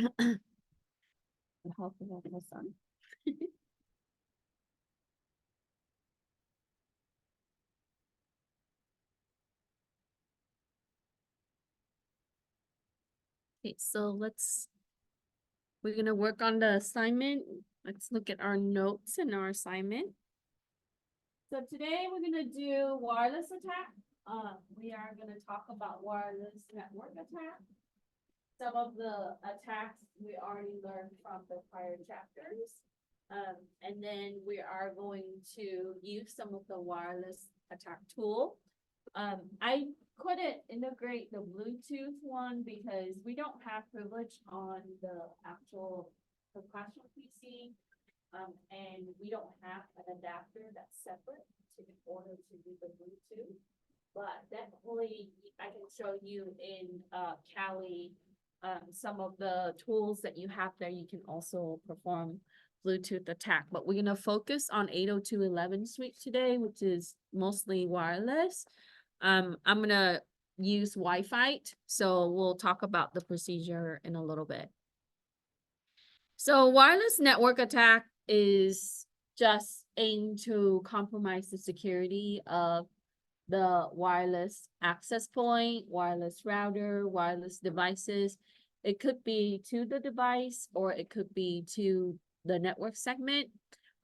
The health of my son. Okay, so we're gonna work on the assignment. Let's look at our notes and our assignment. So today we're gonna do wireless attack. We are gonna talk about wireless network attack. Some of the attacks we already learned from the prior chapters. And then we are going to use some of the wireless attack tool. I couldn't integrate the Bluetooth one because we don't have privilege on the actual professional PC. And we don't have an adapter that's separate in order to do the Bluetooth. But definitely I can show you in Cali some of the tools that you have there. You can also perform Bluetooth attack, but we're gonna focus on 802.11 suite today, which is mostly wireless. I'm gonna use Wi-Fi, so we'll talk about the procedure in a little bit. So wireless network attack is just aimed to compromise the security of the wireless access point, wireless router, wireless devices. It could be to the device or it could be to the network segment.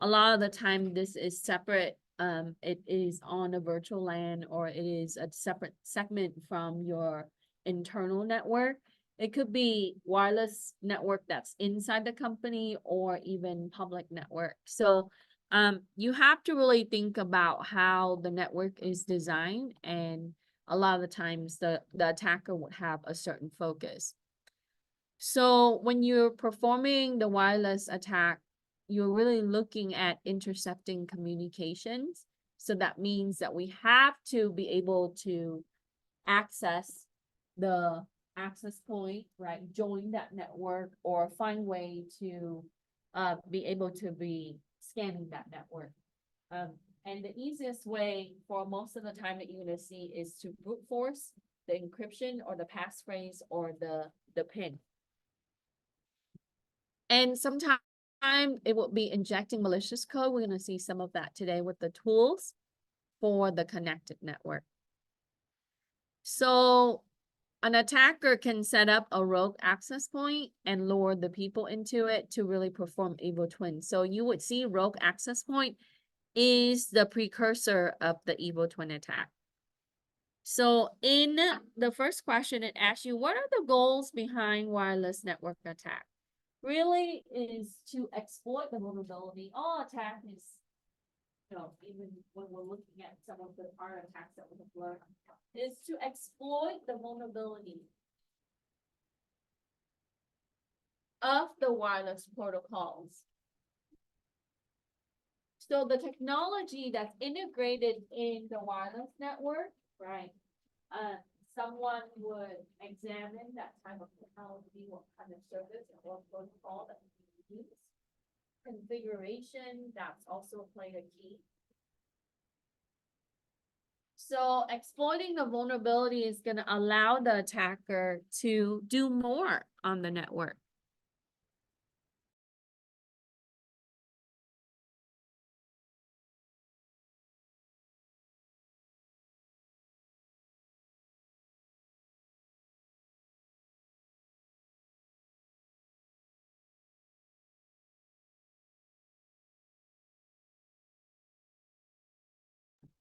A lot of the time this is separate. It is on a virtual LAN or it is a separate segment from your internal network. It could be wireless network that's inside the company or even public network. So you have to really think about how the network is designed, and a lot of the times the attacker would have a certain focus. So when you're performing the wireless attack, you're really looking at intercepting communications. So that means that we have to be able to access the access point, right? Join that network or find way to be able to be scanning that network. And the easiest way for most of the time that you're gonna see is to brute force the encryption or the passphrase or the PIN. And sometimes it will be injecting malicious code. We're gonna see some of that today with the tools for the connected network. So an attacker can set up a rogue access point and lure the people into it to really perform evil twin. So you would see rogue access point is the precursor of the evil twin attack. So in the first question, it asks you, what are the goals behind wireless network attack? Really is to exploit the vulnerability. All attack is, even when we're looking at some of the our attacks that we have learned, is to exploit the vulnerability of the wireless protocols. So the technology that's integrated in the wireless network, right? Someone would examine that type of technology, what kind of service and what protocol that we use. Configuration, that's also played a key. So exploiting the vulnerability is going to allow the attacker to do more on the network.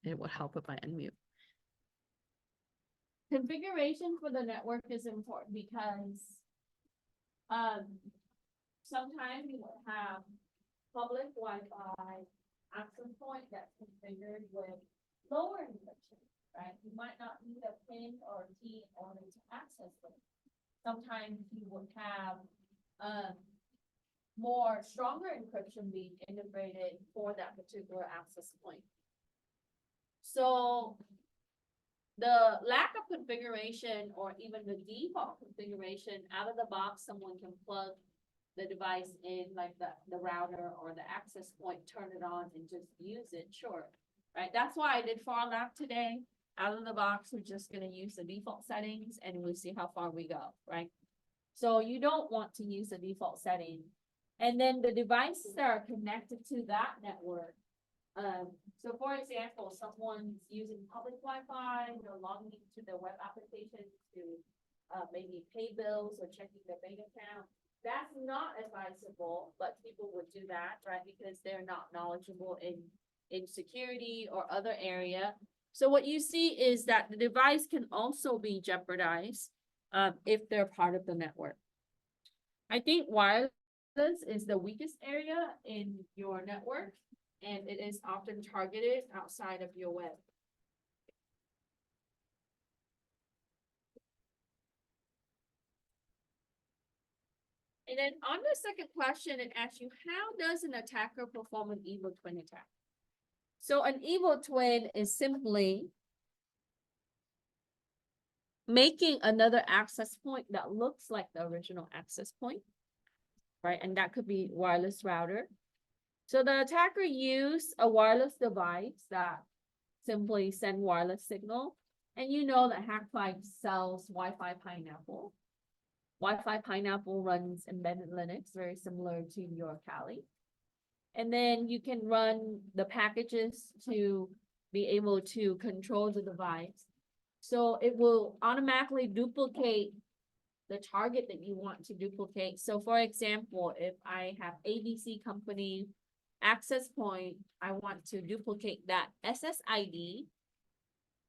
It would help if I unmute. Configuration for the network is important because sometimes you will have public Wi-Fi access point that's configured with lower encryption, right? You might not need a PIN or a key in order to access them. Sometimes you would have more stronger encryption being integrated for that particular access point. So the lack of configuration or even the default configuration out of the box, someone can plug the device in, like the router or the access point, turn it on and just use it, sure. Right, that's why I did far lab today. Out of the box, we're just gonna use the default settings and we'll see how far we go, right? So you don't want to use the default setting. And then the devices that are connected to that network. So for example, someone's using public Wi-Fi, they're logging into their web application to maybe pay bills or checking their bank account. That's not advisable, but people would do that, right? Because they're not knowledgeable in security or other area. So what you see is that the device can also be jeopardized if they're part of the network. I think wireless is the weakest area in your network, and it is often targeted outside of your web. And then on the second question, it asks you, how does an attacker perform an evil twin attack? So an evil twin is simply making another access point that looks like the original access point, right? And that could be wireless router. So the attacker used a wireless device that simply send wireless signal. And you know that Hack5 sells Wi-Fi Pineapple. Wi-Fi Pineapple runs embedded Linux, very similar to your Kali. And then you can run the packages to be able to control the device. So it will automatically duplicate the target that you want to duplicate. So for example, if I have ABC company access point, I want to duplicate that SSID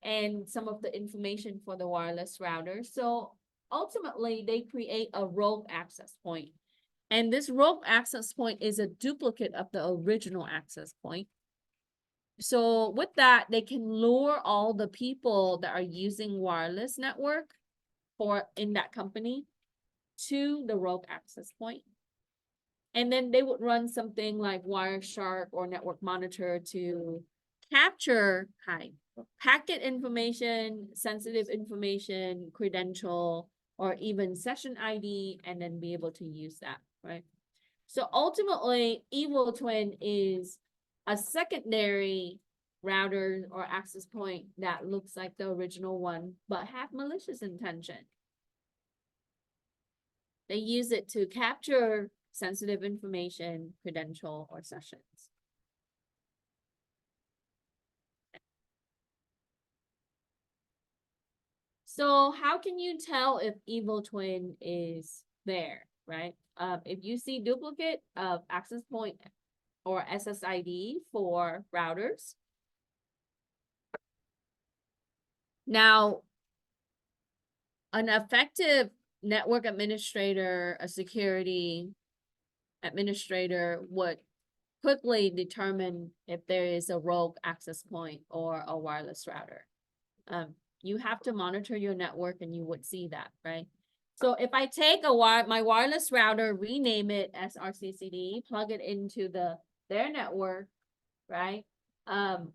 and some of the information for the wireless router. So ultimately, they create a rogue access point. And this rogue access point is a duplicate of the original access point. So with that, they can lure all the people that are using wireless network or in that company to the rogue access point. And then they would run something like Wireshark or Network Monitor to capture packet information, sensitive information, credential, or even session ID, and then be able to use that, right? So ultimately, Evil Twin is a secondary router or access point that looks like the original one, but have malicious intention. They use it to capture sensitive information, credential, or sessions. So how can you tell if Evil Twin is there, right? If you see duplicate of access point or SSID for routers. Now, an effective network administrator, a security administrator would quickly determine if there is a rogue access point or a wireless router. You have to monitor your network and you would see that, right? So if I take my wireless router, rename it as RCCD, plug it into their network, right?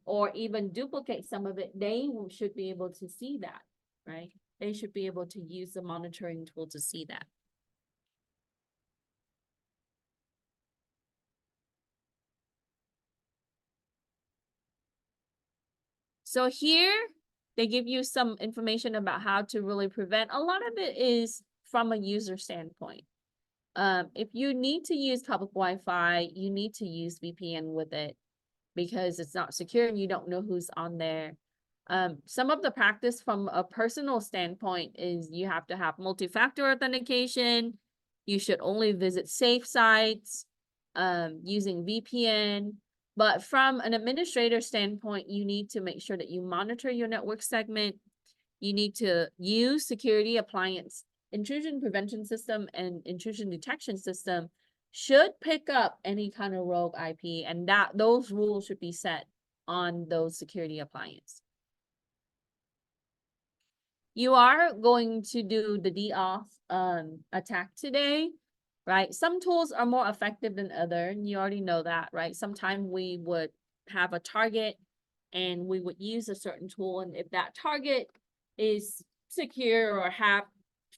Or even duplicate some of it, they should be able to see that, right? They should be able to use the monitoring tool to see that. So here, they give you some information about how to really prevent. A lot of it is from a user standpoint. If you need to use public Wi-Fi, you need to use VPN with it because it's not secure and you don't know who's on there. Some of the practice from a personal standpoint is you have to have multi-factor authentication. You should only visit safe sites using VPN. But from an administrator standpoint, you need to make sure that you monitor your network segment. You need to use security appliance, intrusion prevention system and intrusion detection system should pick up any kind of rogue IP, and those rules should be set on those security appliance. You are going to do the DOF attack today, right? Some tools are more effective than others. You already know that, right? Sometimes we would have a target and we would use a certain tool. And if that target is secure or have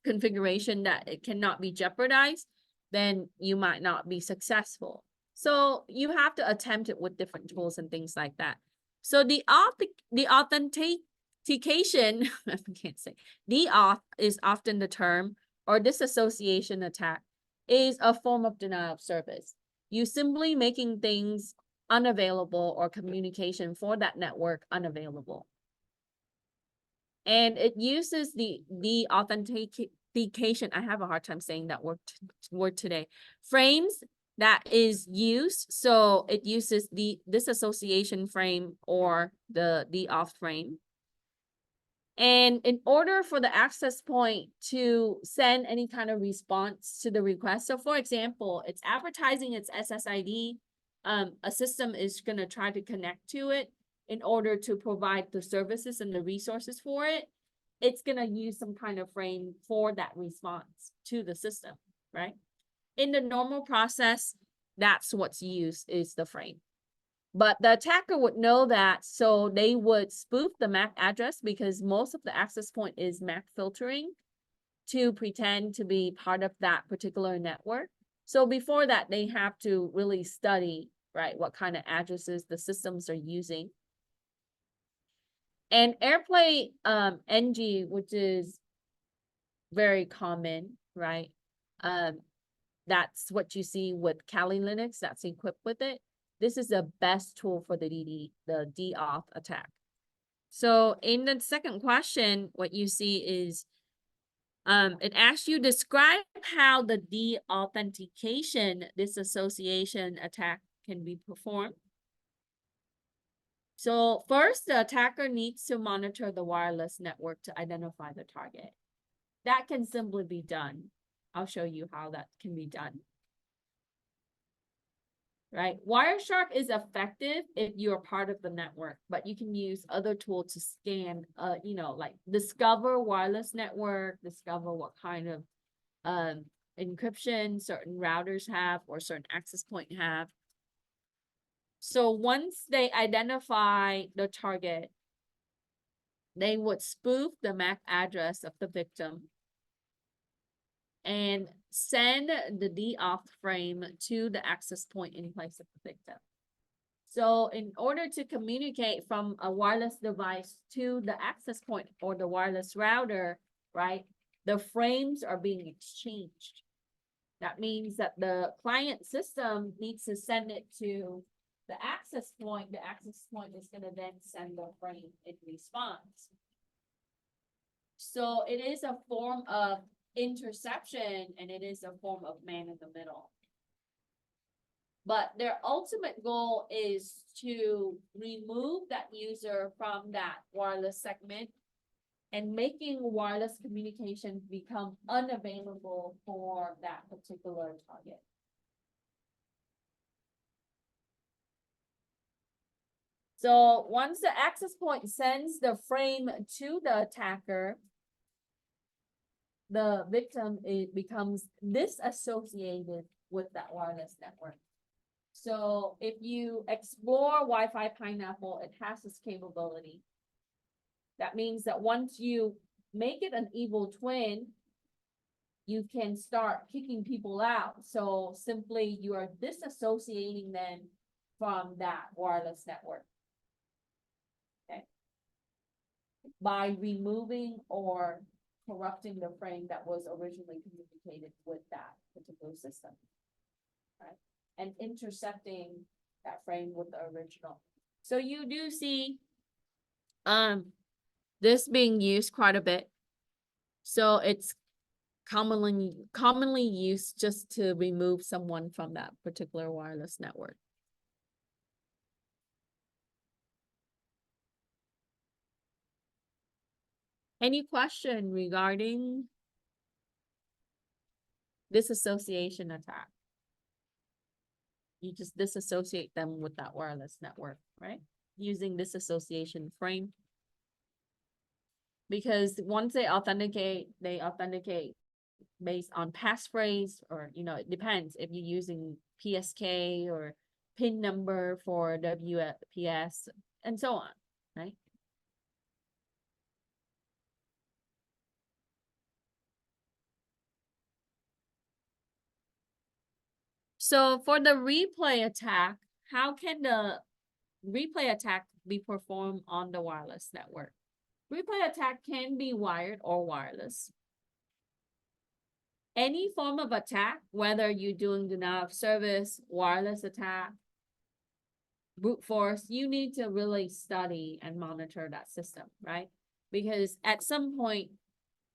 configuration that it cannot be jeopardized, then you might not be successful. So you have to attempt it with different tools and things like that. So the authentication, I can't say, DAuth is often the term or disassociation attack is a form of denial of service. You simply making things unavailable or communication for that network unavailable. And it uses the authentication. I have a hard time saying that word today. Frames that is used. So it uses this association frame or the auth frame. And in order for the access point to send any kind of response to the request, so for example, it's advertising its SSID, a system is going to try to connect to it in order to provide the services and the resources for it. It's going to use some kind of frame for that response to the system, right? In the normal process, that's what's used is the frame. But the attacker would know that, so they would spoof the MAC address because most of the access point is MAC filtering to pretend to be part of that particular network. So before that, they have to really study, right, what kind of addresses the systems are using. And AirPlay NG, which is very common, right? That's what you see with Kali Linux that's equipped with it. This is the best tool for the DAuth attack. So in the second question, what you see is it asks you describe how the deauthentication disassociation attack can be performed. So first, the attacker needs to monitor the wireless network to identify the target. That can simply be done. I'll show you how that can be done. Right? Wireshark is effective if you're part of the network, but you can use other tools to scan, like discover wireless network, discover what kind of encryption certain routers have or certain access point have. So once they identify the target, they would spoof the MAC address of the victim and send the DAuth frame to the access point in place of the victim. So in order to communicate from a wireless device to the access point or the wireless router, right, the frames are being exchanged. That means that the client system needs to send it to the access point. The access point is going to then send the frame in response. So it is a form of interception, and it is a form of man in the middle. But their ultimate goal is to remove that user from that wireless segment and making wireless communication become unavailable for that particular target. So once the access point sends the frame to the attacker, the victim becomes disassociated with that wireless network. So if you explore Wi-Fi Pineapple, it has this capability. That means that once you make it an evil twin, you can start kicking people out. So simply you are disassociating them from that wireless network. Okay. By removing or corrupting the frame that was originally communicated with that particular system, right? And intercepting that frame with the original. So you do see this being used quite a bit. So it's commonly used just to remove someone from that particular wireless network. Any question regarding disassociation attack? You just disassociate them with that wireless network, right? Using disassociation frame. Because once they authenticate based on passphrase, or it depends if you're using PSK or PIN number for WPS and so on, right? So for the replay attack, how can the replay attack be performed on the wireless network? Replay attack can be wired or wireless. any form of attack, whether you're doing denial of service, wireless attack, brute force, you need to really study and monitor that system, right? Because at some point,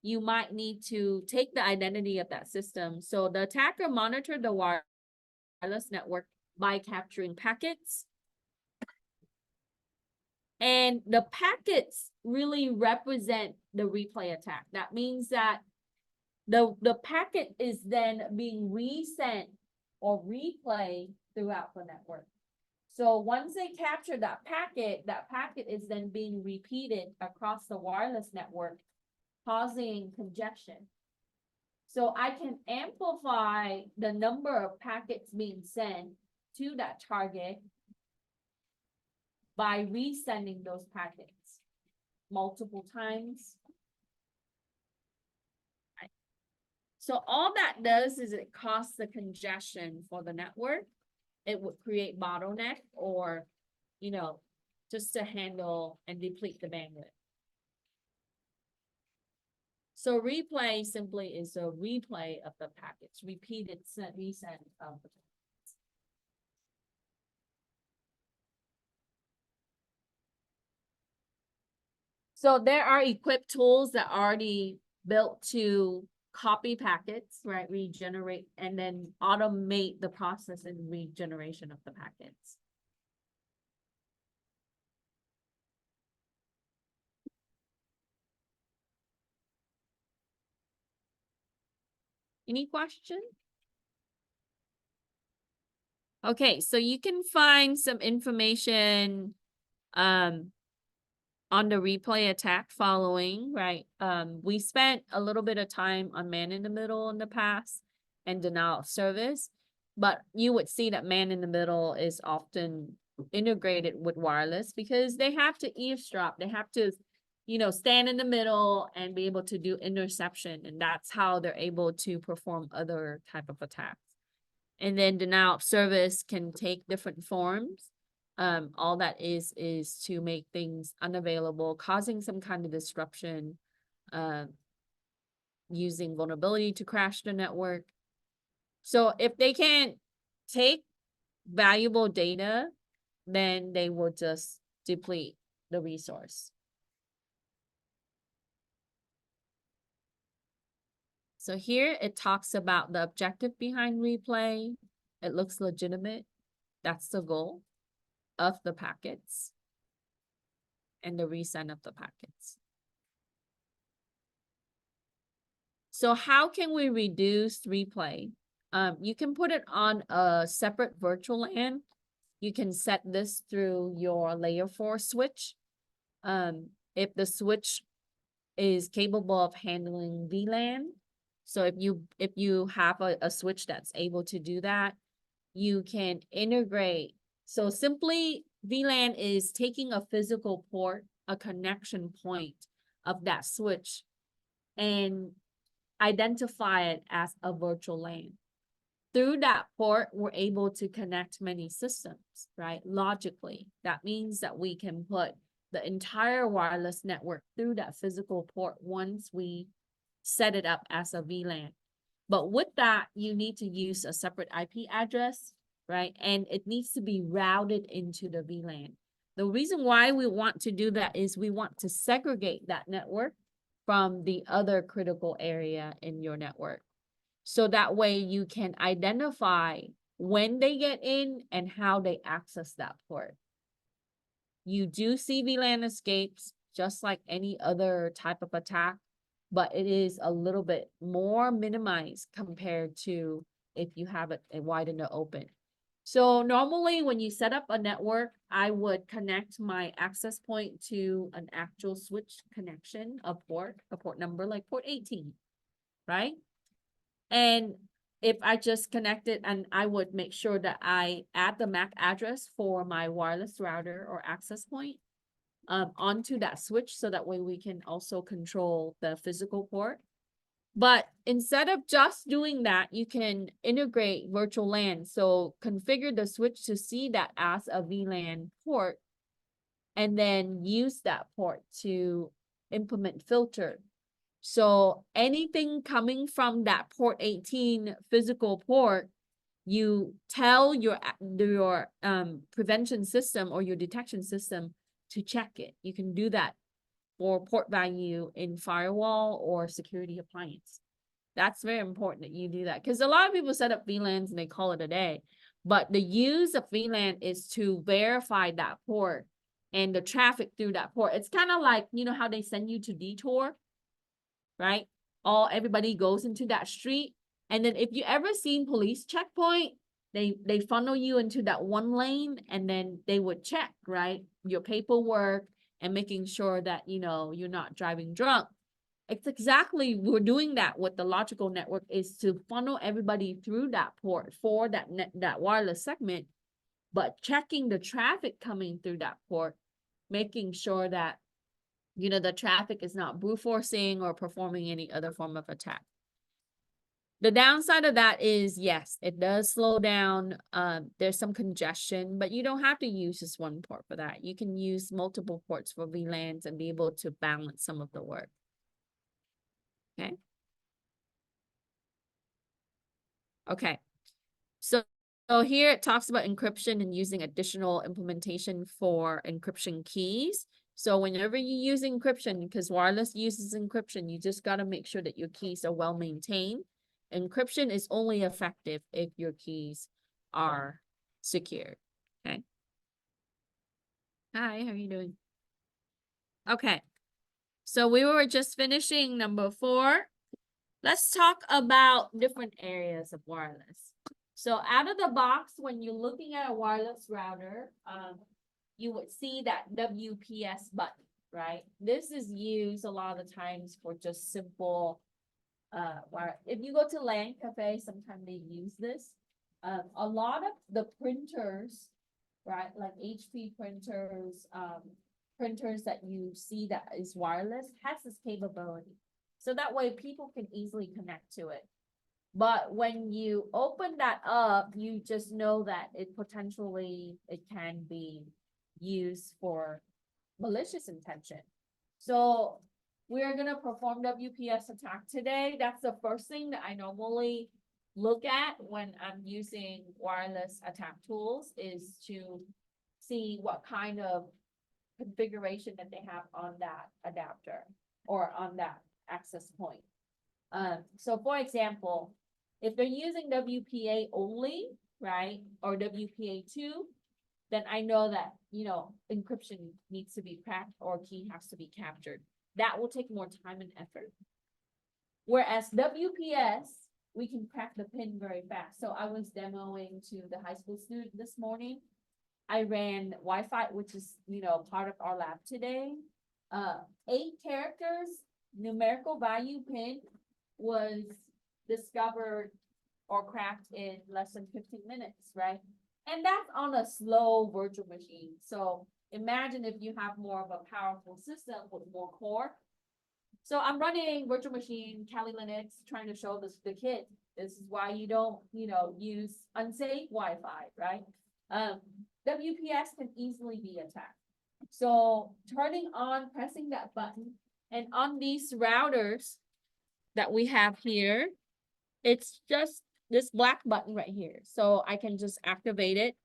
you might need to take the identity of that system. So the attacker monitored the wireless network by capturing packets. And the packets really represent the replay attack. That means that the packet is then being resent or replayed throughout the network. So once they capture that packet is then being repeated across the wireless network, causing congestion. So I can amplify the number of packets being sent to that target by resending those packets multiple times. So all that does is it causes the congestion for the network. It would create bottleneck or, just to handle and deplete the bandwidth. So replay simply is a replay of the packets, repeated resend of the packets. So there are equipped tools that are already built to copy packets, right? Regenerate and then automate the process and regeneration of the packets. Any question? Okay, so you can find some information on the replay attack following, right? We spent a little bit of time on man in the middle in the past and denial of service, but you would see that man in the middle is often integrated with wireless because they have to eavesdrop. They have to, stand in the middle and be able to do interception. And that's how they're able to perform other type of attacks. And then denial of service can take different forms. All that is to make things unavailable, causing some kind of disruption, using vulnerability to crash the network. So if they can't take valuable data, then they will just deplete the resource. So here it talks about the objective behind replay. It looks legitimate. That's the goal of the packets and the resend of the packets. So how can we reduce replay? You can put it on a separate virtual LAN. You can set this through your layer 4 switch. If the switch is capable of handling VLAN, so if you have a switch that's able to do that, you can integrate. So simply VLAN is taking a physical port, a connection point of that switch, and identify it as a virtual LAN. Through that port, we're able to connect many systems, right? Logically, that means that we can put the entire wireless network through that physical port once we set it up as a VLAN. But with that, you need to use a separate IP address, right? And it needs to be routed into the VLAN. The reason why we want to do that is we want to segregate that network from the other critical area in your network. So that way you can identify when they get in and how they access that port. You do see VLAN escapes just like any other type of attack, but it is a little bit more minimized compared to if you have it wide in the open. So normally when you set up a network, I would connect my access point to an actual switch connection, a port number like port 18, right? And if I just connect it, and I would make sure that I add the MAC address for my wireless router or access point onto that switch, so that way we can also control the physical port. But instead of just doing that, you can integrate virtual LAN. So configure the switch to see that as a VLAN port, and then use that port to implement filter So anything coming from that port 18 physical port, you tell your prevention system or your detection system to check it. You can do that for port value in firewall or security appliance. That's very important that you do that, because a lot of people set up VLANs and they call it a day. But the use of VLAN is to verify that port and the traffic through that port. It's kind of like, you know, how they send you to detour, right? Everybody goes into that street. And then if you ever seen police checkpoint, they funnel you into that one lane, and then they would check, right, your paperwork and making sure that, you know, you're not driving drunk. It's exactly, we're doing that with the logical network, is to funnel everybody through that port for that wireless segment, but checking the traffic coming through that port, making sure that, you know, the traffic is not brute forcing or performing any other form of attack. The downside of that is, yes, it does slow down. There's some congestion, but you don't have to use just one port for that. You can use multiple ports for VLANs and be able to balance some of the work. Okay. Okay. So here it talks about encryption and using additional implementation for encryption keys. So whenever you use encryption, because wireless uses encryption, you just got to make sure that your keys are well maintained. Encryption is only effective if your keys are secure. Okay. Hi, how are you doing? Okay. So we were just finishing number 4. Let's talk about different areas of wireless. So out of the box, when you're looking at a wireless router, you would see that WPS button, right? This is used a lot of the times for just simple if you go to LAN cafe, sometimes they use this. A lot of the printers, right, like HP printers, printers that you see that is wireless, has this capability. So that way people can easily connect to it. But when you open that up, you just know that it can be used for malicious intention. So we're going to perform WPS attack today. That's the first thing that I normally look at when I'm using wireless attack tools, is to see what kind of configuration that they have on that adapter or on that access point. So for example, if they're using WPA only, right, or WPA2, then I know that, you know, encryption needs to be cracked or key has to be captured. That will take more time and effort. Whereas WPS, we can crack the pin very fast. So I was demoing to the high school student this morning. I ran Wi-Fi, which is, you know, part of our lab today. 8 characters, numerical value pin was discovered or cracked in less than 15 minutes, right? And that's on a slow virtual machine. So imagine if you have more of a powerful system with more core. So I'm running virtual machine, Kali Linux, trying to show this to the kid. This is why you don't, you know, use unsafe Wi-Fi, right? WPS can easily be attacked. So turning on, pressing that button, and on these routers that we have here, it's just this black button right here. So I can just activate it.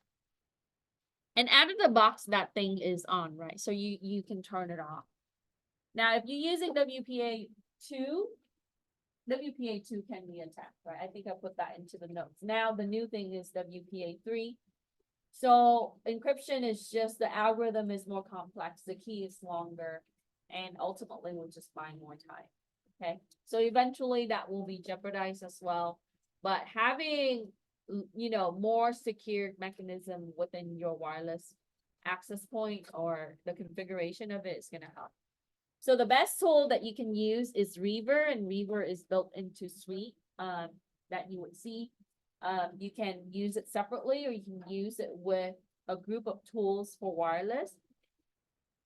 And out of the box, that thing is on, right? So you can turn it off. Now, if you're using WPA2, WPA2 can be attacked, right? I think I put that into the notes. Now, the new thing is WPA3. So encryption is just, the algorithm is more complex, the key is longer, and ultimately we're just buying more time. Okay, so eventually that will be jeopardized as well. But having, you know, more secure mechanism within your wireless access point or the configuration of it is going to help. So the best tool that you can use is Reaver, and Reaver is built into Suite that you would see. You can use it separately, or you can use it with a group of tools for wireless.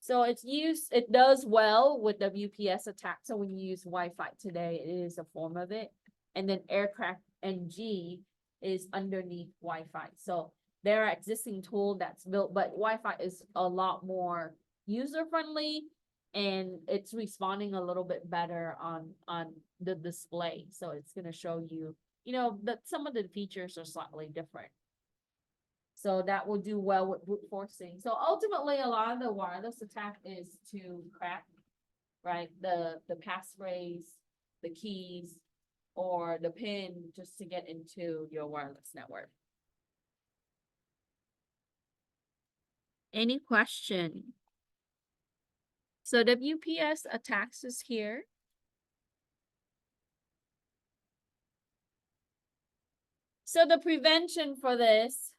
So it does well with WPS attack. So when you use Wi-Fi today, it is a form of it. And then Aircraft NG is underneath Wi-Fi. So there are existing tool that's built, but Wi-Fi is a lot more user-friendly and it's responding a little bit better on the display. So it's gonna show you, you know, that some of the features are slightly different. So that will do well with brute forcing. So ultimately, a lot of the wireless attack is to crack, right? The passphrase, the keys, or the PIN just to get into your wireless network. Any question? So WPS attacks is here. So the prevention for this,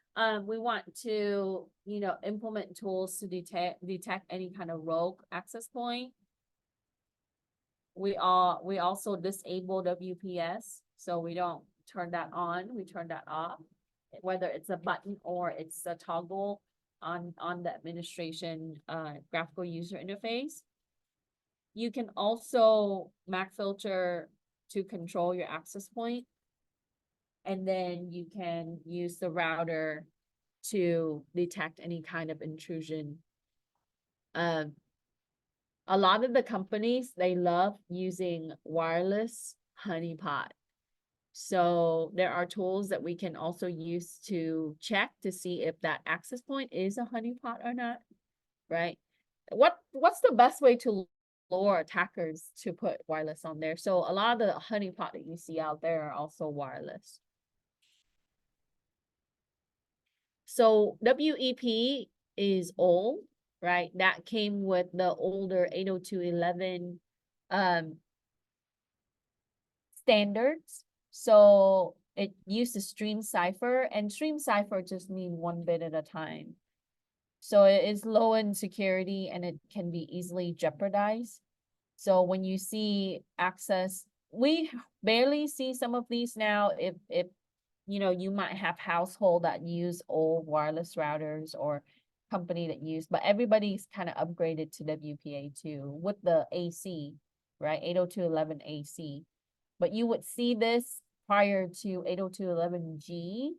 we want to, you know, implement tools to detect any kind of rogue access point. We also disable WPS, so we don't turn that on, we turn that off, whether it's a button or it's a toggle on the administration graphical user interface. You can also MAC filter to control your access point. And then you can use the router to detect any kind of intrusion. A lot of the companies, they love using wireless honeypot. So there are tools that we can also use to check to see if that access point is a honeypot or not, right? What's the best way to lure attackers to put wireless on there? So a lot of the honeypot that you see out there are also wireless. So WEP is old, right? That came with the older 802.11 standards. So it used to stream cipher, and stream cipher just mean 1 bit at a time. So it is low in security and it can be easily jeopardized. So when you see access, we barely see some of these now. If you know, you might have household that use old wireless routers or company that use, but everybody's kind of upgraded to WPA2 with the AC, right? 802.11 AC. But you would see this prior to 802.11G.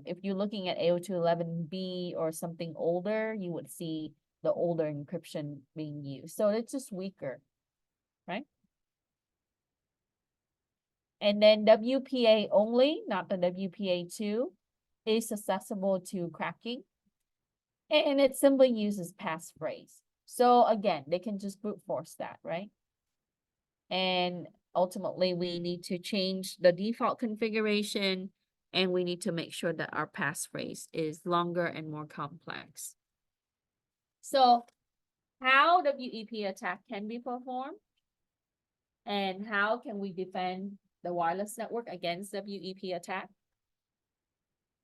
If you're looking at 802.11B or something older, you would see the older encryption being used. So it's just weaker, right? And then WPA only, not the WPA2, is accessible to cracking. And it simply uses passphrase. So again, they can just brute force that, right? And ultimately, we need to change the default configuration, and we need to make sure that our passphrase is longer and more complex. So how WEP attack can be performed, and how can we defend the wireless network against WEP attack?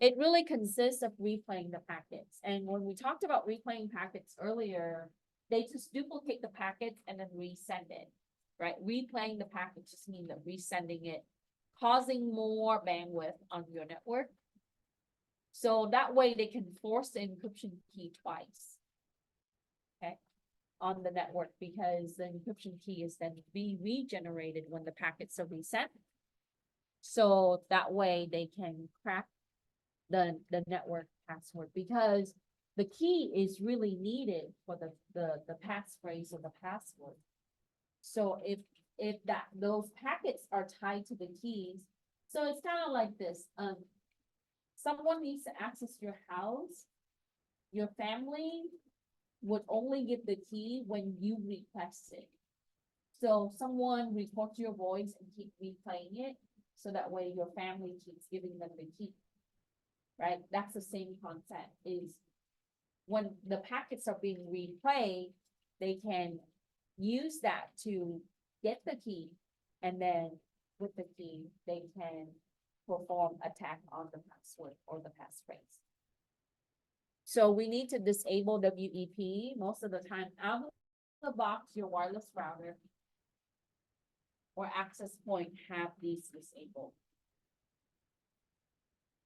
It really consists of replaying the packets. And when we talked about replaying packets earlier, they just duplicate the packets and then resend it, right? Replaying the packet just means that resending it, causing more bandwidth on your network. So that way they can force the encryption key twice, okay, on the network, because the encryption key is then regenerated when the packets are resent. So that way they can crack the network password, because the key is really needed for the passphrase or the password. So if those packets are tied to the keys, so it's kind of like this. Someone needs to access your house. Your family would only give the key when you request it. So someone records your voice and keep replaying it, so that way your family keeps giving them the key. Right? That's the same concept, is when the packets are being replayed, they can use that to get the key, and then with the key, they can perform attack on the password or the passphrase. So we need to disable WEP most of the time. Out of the box, your wireless router or access point have these disabled.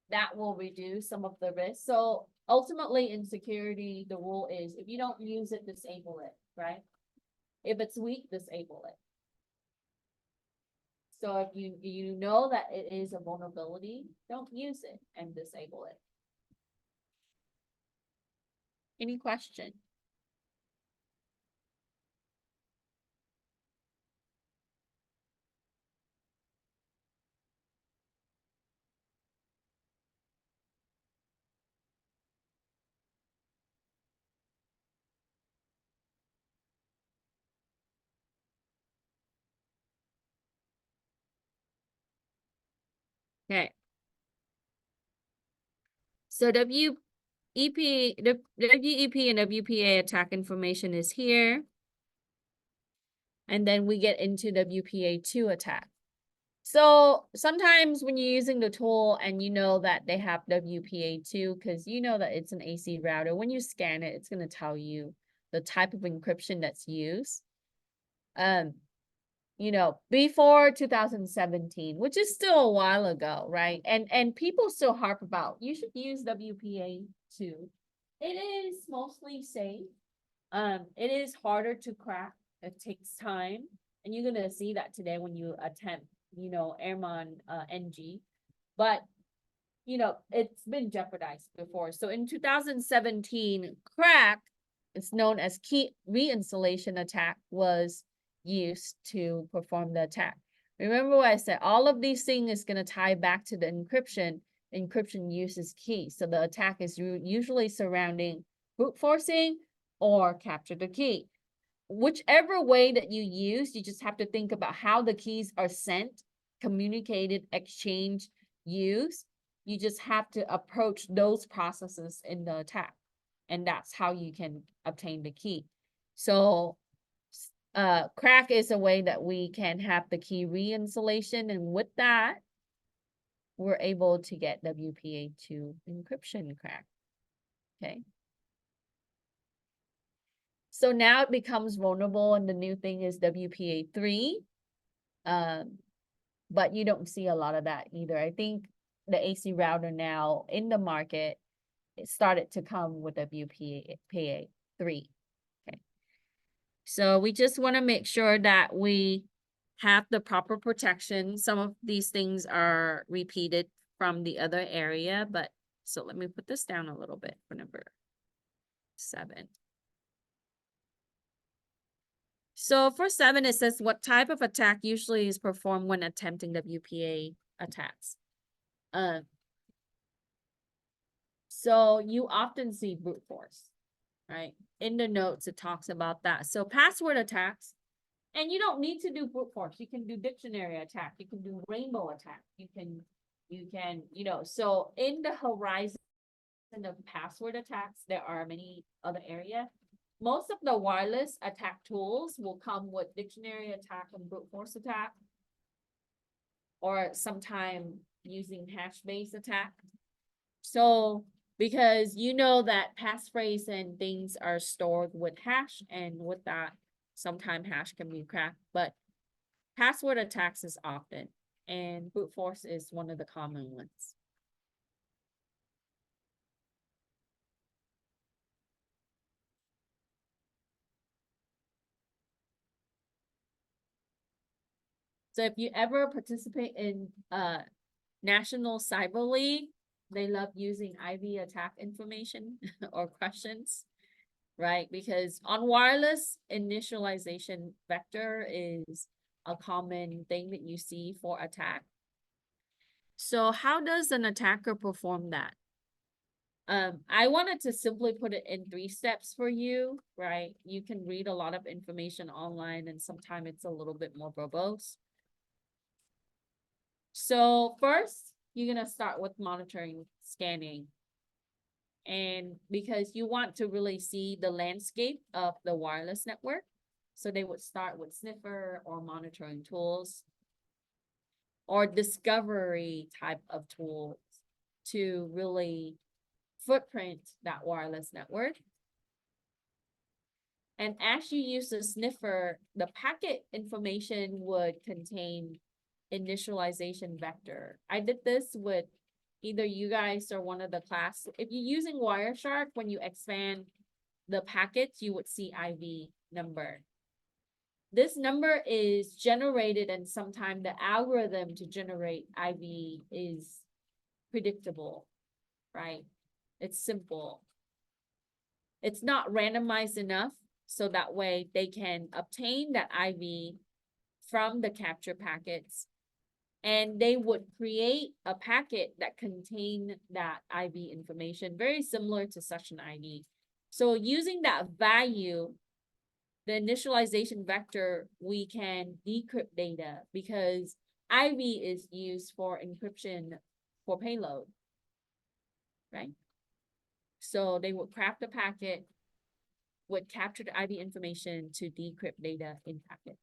That will reduce some of the risk. So ultimately in security, the rule is if you don't use it, disable it, right? If it's weak, disable it. So if you know that it is a vulnerability, don't use it and disable it. Any question? Okay. So WEP and WPA attack information is here. And then we get into WPA2 attack. So sometimes when you're using the tool and you know that they have WPA2, because you know that it's an AC router, when you scan it, it's going to tell you the type of encryption that's used. You know, before 2017, which is still a while ago, right? And people still harp about, you should use WPA2. It is mostly safe. It is harder to crack. It takes time. And you're gonna see that today when you attempt, you know, Airman NG. But you know, it's been jeopardized before. So in 2017, crack, it's known as key reinstallation attack, was used to perform the attack. Remember what I said, all of these things is going to tie back to the encryption. Encryption uses key. So the attack is usually surrounding brute forcing or capture the key. Whichever way that you use, you just have to think about how the keys are sent, communicated, exchanged, used. You just have to approach those processes in the attack. And that's how you can obtain the key. So crack is a way that we can have the key reinstallation. And with that, we're able to get WPA2 encryption crack. Okay. So now it becomes vulnerable, and the new thing is WPA3. But you don't see a lot of that either. I think the AC router now in the market, it started to come with WPA3. Okay. So we just want to make sure that we have the proper protection. Some of these things are repeated from the other area, but so let me put this down a little bit for number 7. So for 7, it says what type of attack usually is performed when attempting WPA attacks. So you often see brute force, right? In the notes, it talks about that. So password attacks, and you don't need to do brute force. You can do dictionary attack. You can do rainbow attack. You can, you know, so in the horizon of password attacks, there are many other areas. Most of the wireless attack tools will come with dictionary attack and brute force attack, or sometime using hash-based attack. So because you know that passphrase and things are stored with hash, and with that, sometimes hash can be cracked, but password attacks is often, and brute force is one of the common ones. So if you ever participate in National Cyber League, they love using IV attack information or questions, right? Because on wireless, initialization vector is a common thing that you see for attack. So how does an attacker perform that? I wanted to simply put it in 3 steps for you, right? You can read a lot of information online, and sometimes it's a little bit more verbose. So first, you're going to start with monitoring, scanning. And because you want to really see the landscape of the wireless network, so they would start with sniffer or monitoring tools or discovery type of tools to really footprint that wireless network. And as you use the sniffer, the packet information would contain initialization vector. I did this with either you guys or one of the class. If you're using Wireshark, when you expand the packets, you would see IV number. This number is generated, and sometimes the algorithm to generate IV is predictable, right? It's simple. It's not randomized enough, so that way they can obtain that IV from the capture packets, and they would create a packet that contain that IV information, very similar to such an ID. So using that value, the initialization vector, we can decrypt data, because Ivy is used for encryption for payload, right? So they would craft a packet, would capture the Ivy information to decrypt data in packets.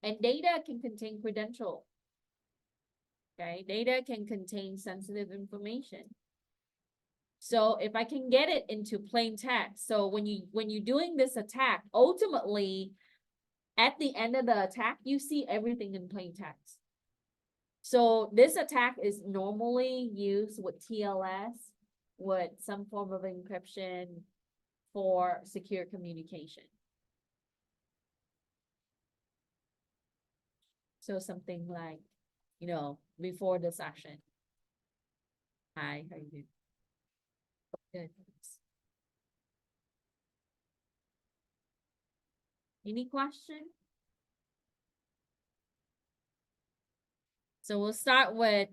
And data can contain credential. Okay, data can contain sensitive information. So if I can get it into plain text, so when you're doing this attack, ultimately at the end of the attack, you see everything in plain text. So this attack is normally used with TLS, with some form of encryption for secure communication. So something like, you know, before the session. Hi, how you doing? Good. Any question? So we'll start with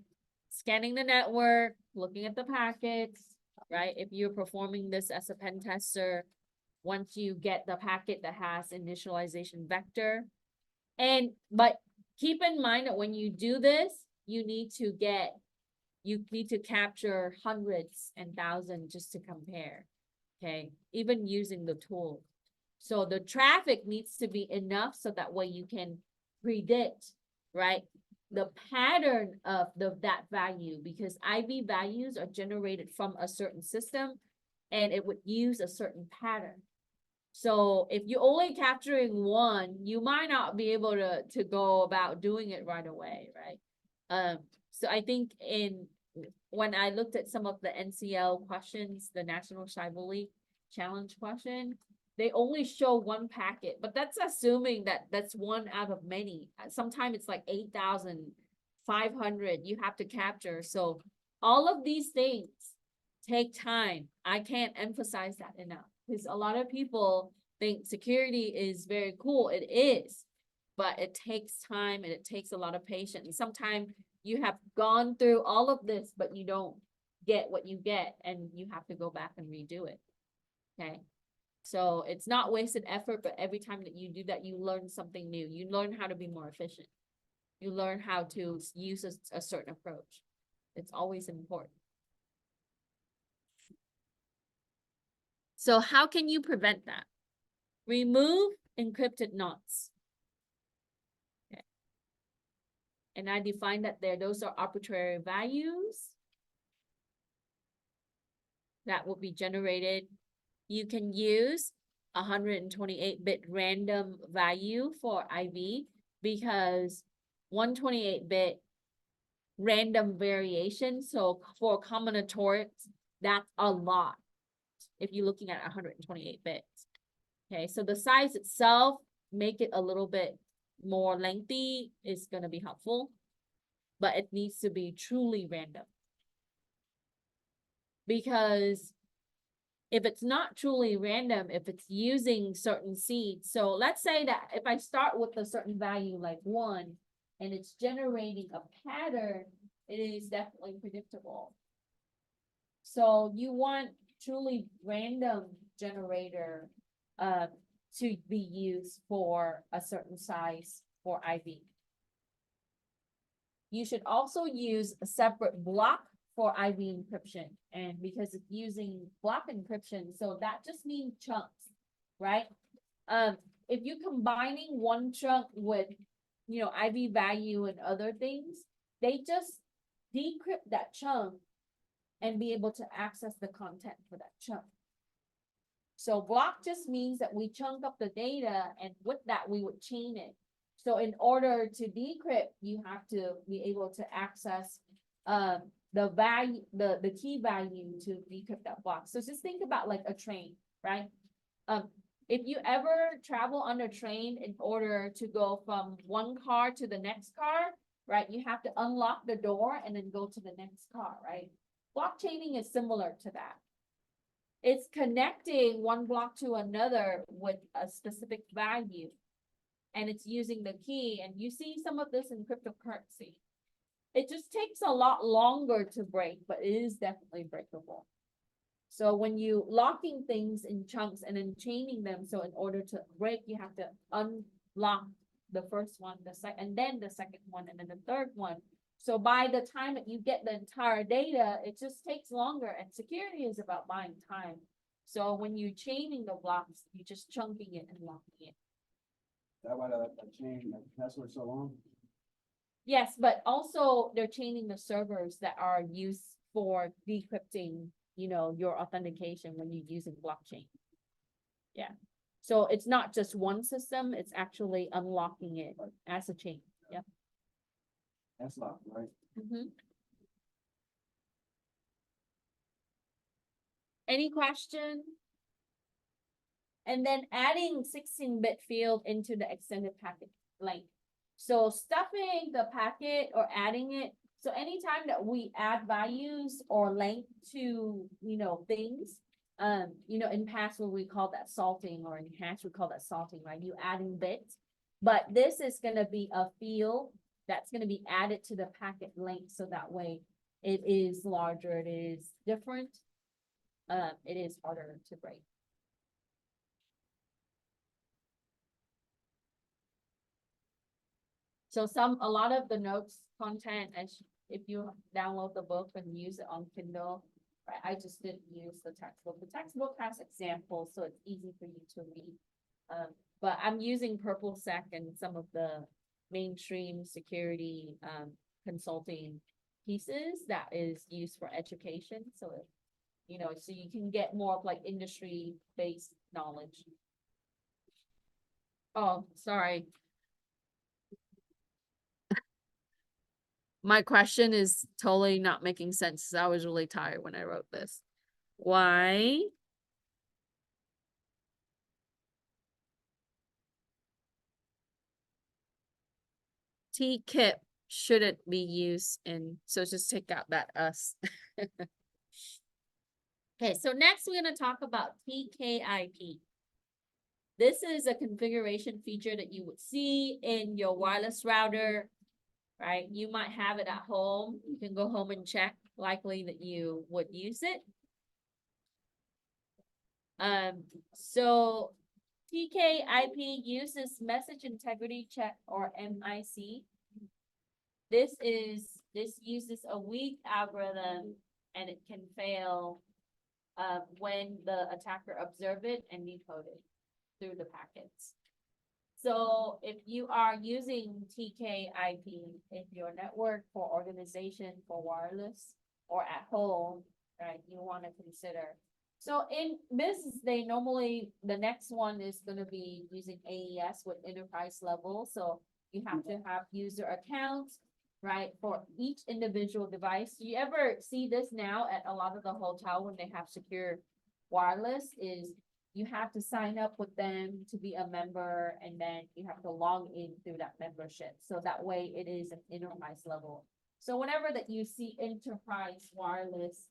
scanning the network, looking at the packets, right? If you're performing this as a pen tester, once you get the packet that has initialization vector. But keep in mind that when you do this, you need to capture hundreds and thousands just to compare, okay? Even using the tool. So the traffic needs to be enough so that way you can predict, right? The pattern of that value, because IV values are generated from a certain system and it would use a certain pattern. So if you're only capturing one, you might not be able to go about doing it right away, right? So I think when I looked at some of the NCL questions, the National Cyber League Challenge question, they only show one packet, but that's assuming that that's one out of many. Sometimes it's like 8,500 you have to capture. So all of these things take time. I can't emphasize that enough because a lot of people think security is very cool. It is, but it takes time and it takes a lot of patience. And sometimes you have gone through all of this, but you don't get what you get and you have to go back and redo it. Okay. So it's not wasted effort, but every time that you do that, you learn something new. You learn how to be more efficient. You learn how to use a certain approach. It's always important. So how can you prevent that? Remove encrypted knots. Okay. And I define that those are arbitrary values that will be generated. You can use 128-bit random value for IV because 128-bit random variation. So for combinatorics, that's a lot if you're looking at 128 bits. Okay, so the size itself, make it a little bit more lengthy is going to be helpful, but it needs to be truly random. Because if it's not truly random, if it's using certain seeds, so let's say that if I start with a certain value like 1 and it's generating a pattern, it is definitely predictable. So you want truly random generator to be used for a certain size for IV. You should also use a separate block for IV encryption, and because it's using block encryption, so that just means chunks, right? If you're combining one chunk with, you know, IV value and other things, they just decrypt that chunk and be able to access the content for that chunk. So block just means that we chunk up the data, and with that we would chain it. So in order to decrypt, you have to be able to access the value, the key value to decrypt that block. So just think about like a train, right? If you ever travel on a train, in order to go from one car to the next car, right, you have to unlock the door and then go to the next car, right? Blockchaining is similar to that. It's connecting one block to another with a specific value, and it's using the key. And you see some of this in cryptocurrency. It just takes a lot longer to break, but it is definitely breakable. So when you locking things in chunks and then chaining them, so in order to break, you have to unlock the first one, the second, and then the second one, and then the third one. So by the time that you get the entire data, it just takes longer, and security is about buying time. So when you're chaining the blocks, you're just chunking it and locking it. That why that chain, that password so long? Yes, but also they're chaining the servers that are used for decrypting, you know, your authentication when you're using blockchain. Yeah. So it's not just one system, it's actually unlocking it as a chain. Yep. That's locked, right? Any question? And then adding 16-bit field into the extended packet length. So stuffing the packet or adding it. So anytime that we add values or length to, you know, things, you know, in password, we call that salting, or in hash, we call that salting, right? You adding bits, but this is gonna be a field that's gonna be added to the packet length. So that way it is larger, it is different. It is harder to break. So a lot of the notes content, as if you download the book and use it on Kindle, right, I just didn't use the textbook. The textbook has examples, so it's easy for you to read. But I'm using PurpleSec and some of the mainstream security consulting pieces that is used for education. So, you know, so you can get more of like industry-based knowledge. Oh, sorry. My question is totally not making sense. I was really tired when I wrote this. Why? T-kip shouldn't be used in, so just take out that us. Okay, so next we're going to talk about TKIP. This is a configuration feature that you would see in your wireless router, right? You might have it at home. You can go home and check, likely that you would use it. So TKIP uses message integrity check, or MIC. This uses a weak algorithm, and it can fail when the attacker observe it and decode it through the packets. So if you are using TKIP in your network for organization, for wireless, or at home, right, you want to consider. So in business, they normally, the next one is going to be using AES with enterprise level. So you have to have user accounts, right, for each individual device. Do you ever see this now at a lot of the hotel when they have secure wireless? Is you have to sign up with them to be a member, and then you have to log in through that membership. So that way it is an enterprise level. So whenever that you see enterprise wireless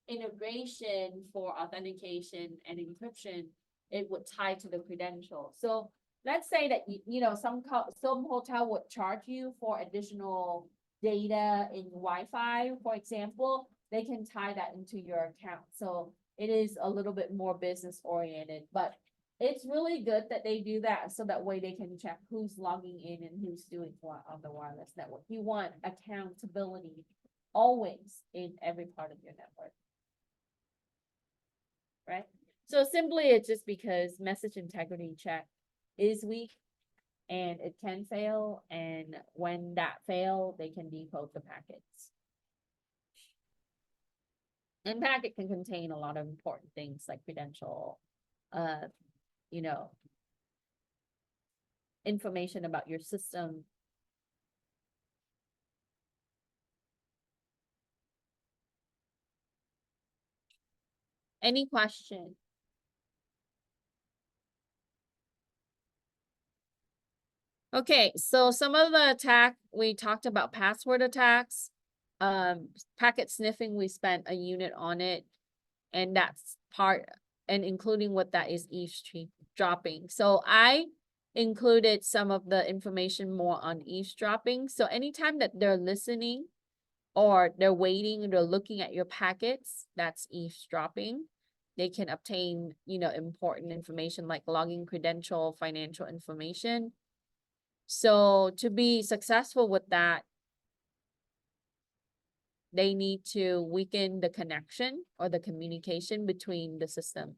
integration for authentication and encryption, it would tie to the credential. So let's say that, you know, some hotel would charge you for additional data in Wi-Fi, for example, they can tie that into your account. So it is a little bit more business oriented, but it's really good that they do that, so that way they can check who's logging in and who's doing what on the wireless network. You want accountability always in every part of your network. Right? So simply it's just because message integrity check is weak and it can fail, and when that fail, they can decode the packets. And packet can contain a lot of important things like credential, you know, information about your system. Any question? Okay, so some of the attack, we talked about password attacks. Packet sniffing, we spent a unit on it, and that's part, and including what that is eavesdropping. So I included some of the information more on eavesdropping. So anytime that they're listening or they're waiting, they're looking at your packets, that's eavesdropping. They can obtain, you know, important information like login credential, financial information. So to be successful with that, they need to weaken the connection or the communication between the system.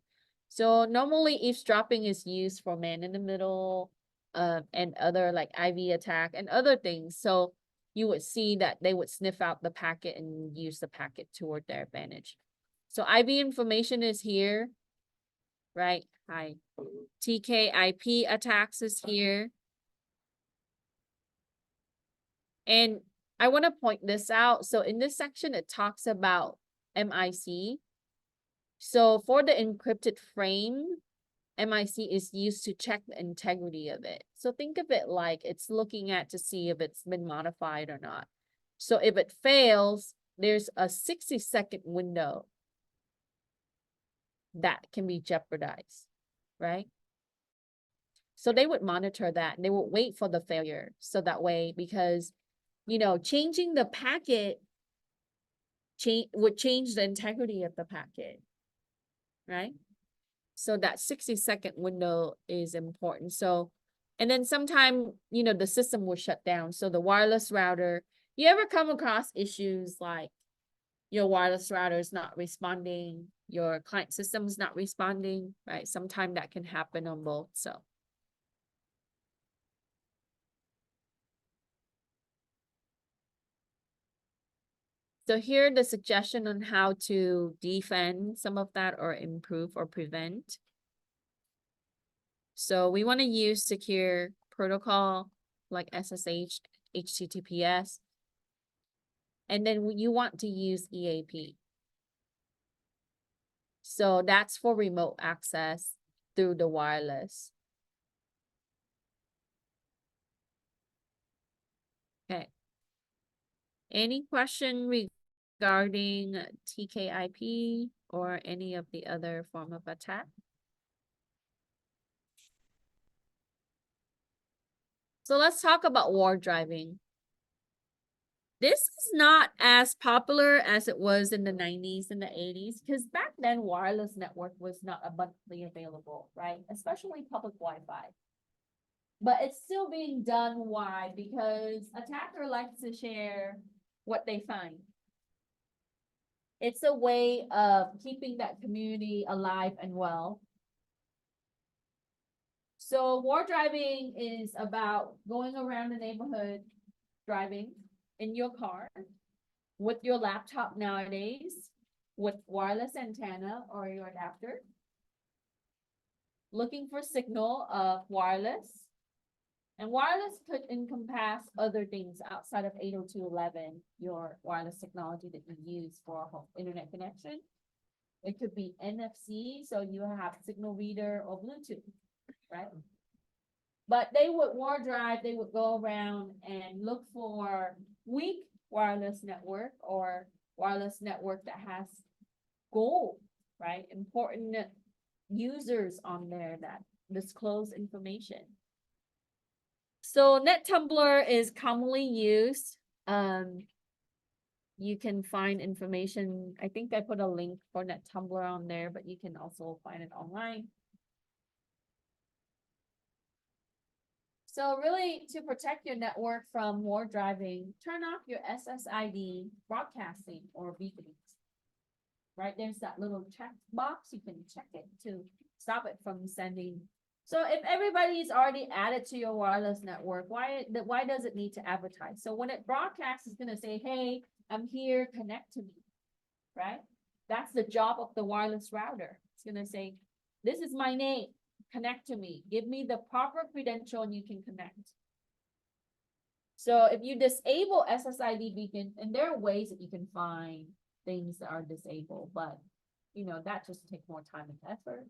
So normally eavesdropping is used for man in the middle, and other like IV attack and other things. So you would see that they would sniff out the packet and use the packet toward their advantage. So IV information is here, right? Hi. TKIP attacks is here. And I want to point this out. So in this section, it talks about MIC. So for the encrypted frame, MIC is used to check the integrity of it. So think of it like it's looking at to see if it's been modified or not. So if it fails, there's a 60-second window that can be jeopardized, right? So they would monitor that and they would wait for the failure. So that way, because, you know, changing the packet would change the integrity of the packet, right? So that 60-second window is important. So, and then sometime, you know, the system will shut down. So the wireless router, you ever come across issues like your wireless router is not responding, your client system is not responding, right? Sometime that can happen on both, so. So here the suggestion on how to defend some of that or improve or prevent. So we want to use secure protocol like SSH, HTTPS. And then you want to use EAP. So that's for remote access through the wireless. Okay. Any question regarding TKIP or any of the other form of attack? So let's talk about war driving. This is not as popular as it was in the 90s and the 80s because back then wireless network was not abundantly available, right? Especially public Wi-Fi. But it's still being done. Why? Because attacker likes to share what they find. It's a way of keeping that community alive and well. So war driving is about going around the neighborhood, driving in your car with your laptop nowadays, with wireless antenna or your adapter, looking for signal of wireless. And wireless could encompass other things outside of 802.11, your wireless technology that you use for a internet connection. It could be NFC, so you have signal reader or Bluetooth, right? But they would war drive, they would go around and look for weak wireless network or wireless network that has gold, right? Important users on there that disclose information. So NetTumbler is commonly used. You can find information. I think I put a link for NetTumbler on there, but you can also find it online. So really, to protect your network from war driving, turn off your SSID broadcasting or beacons. Right, there's that little check box. You can check it to stop it from sending. So if everybody's already added to your wireless network, why does it need to advertise? So when it broadcasts, it's gonna say, hey, I'm here, connect to me, right? That's the job of the wireless router. It's gonna say, this is my name, connect to me, give me the proper credential and you can connect. So if you disable SSID beacon, and there are ways that you can find things that are disabled, but you know, that just takes more time and effort.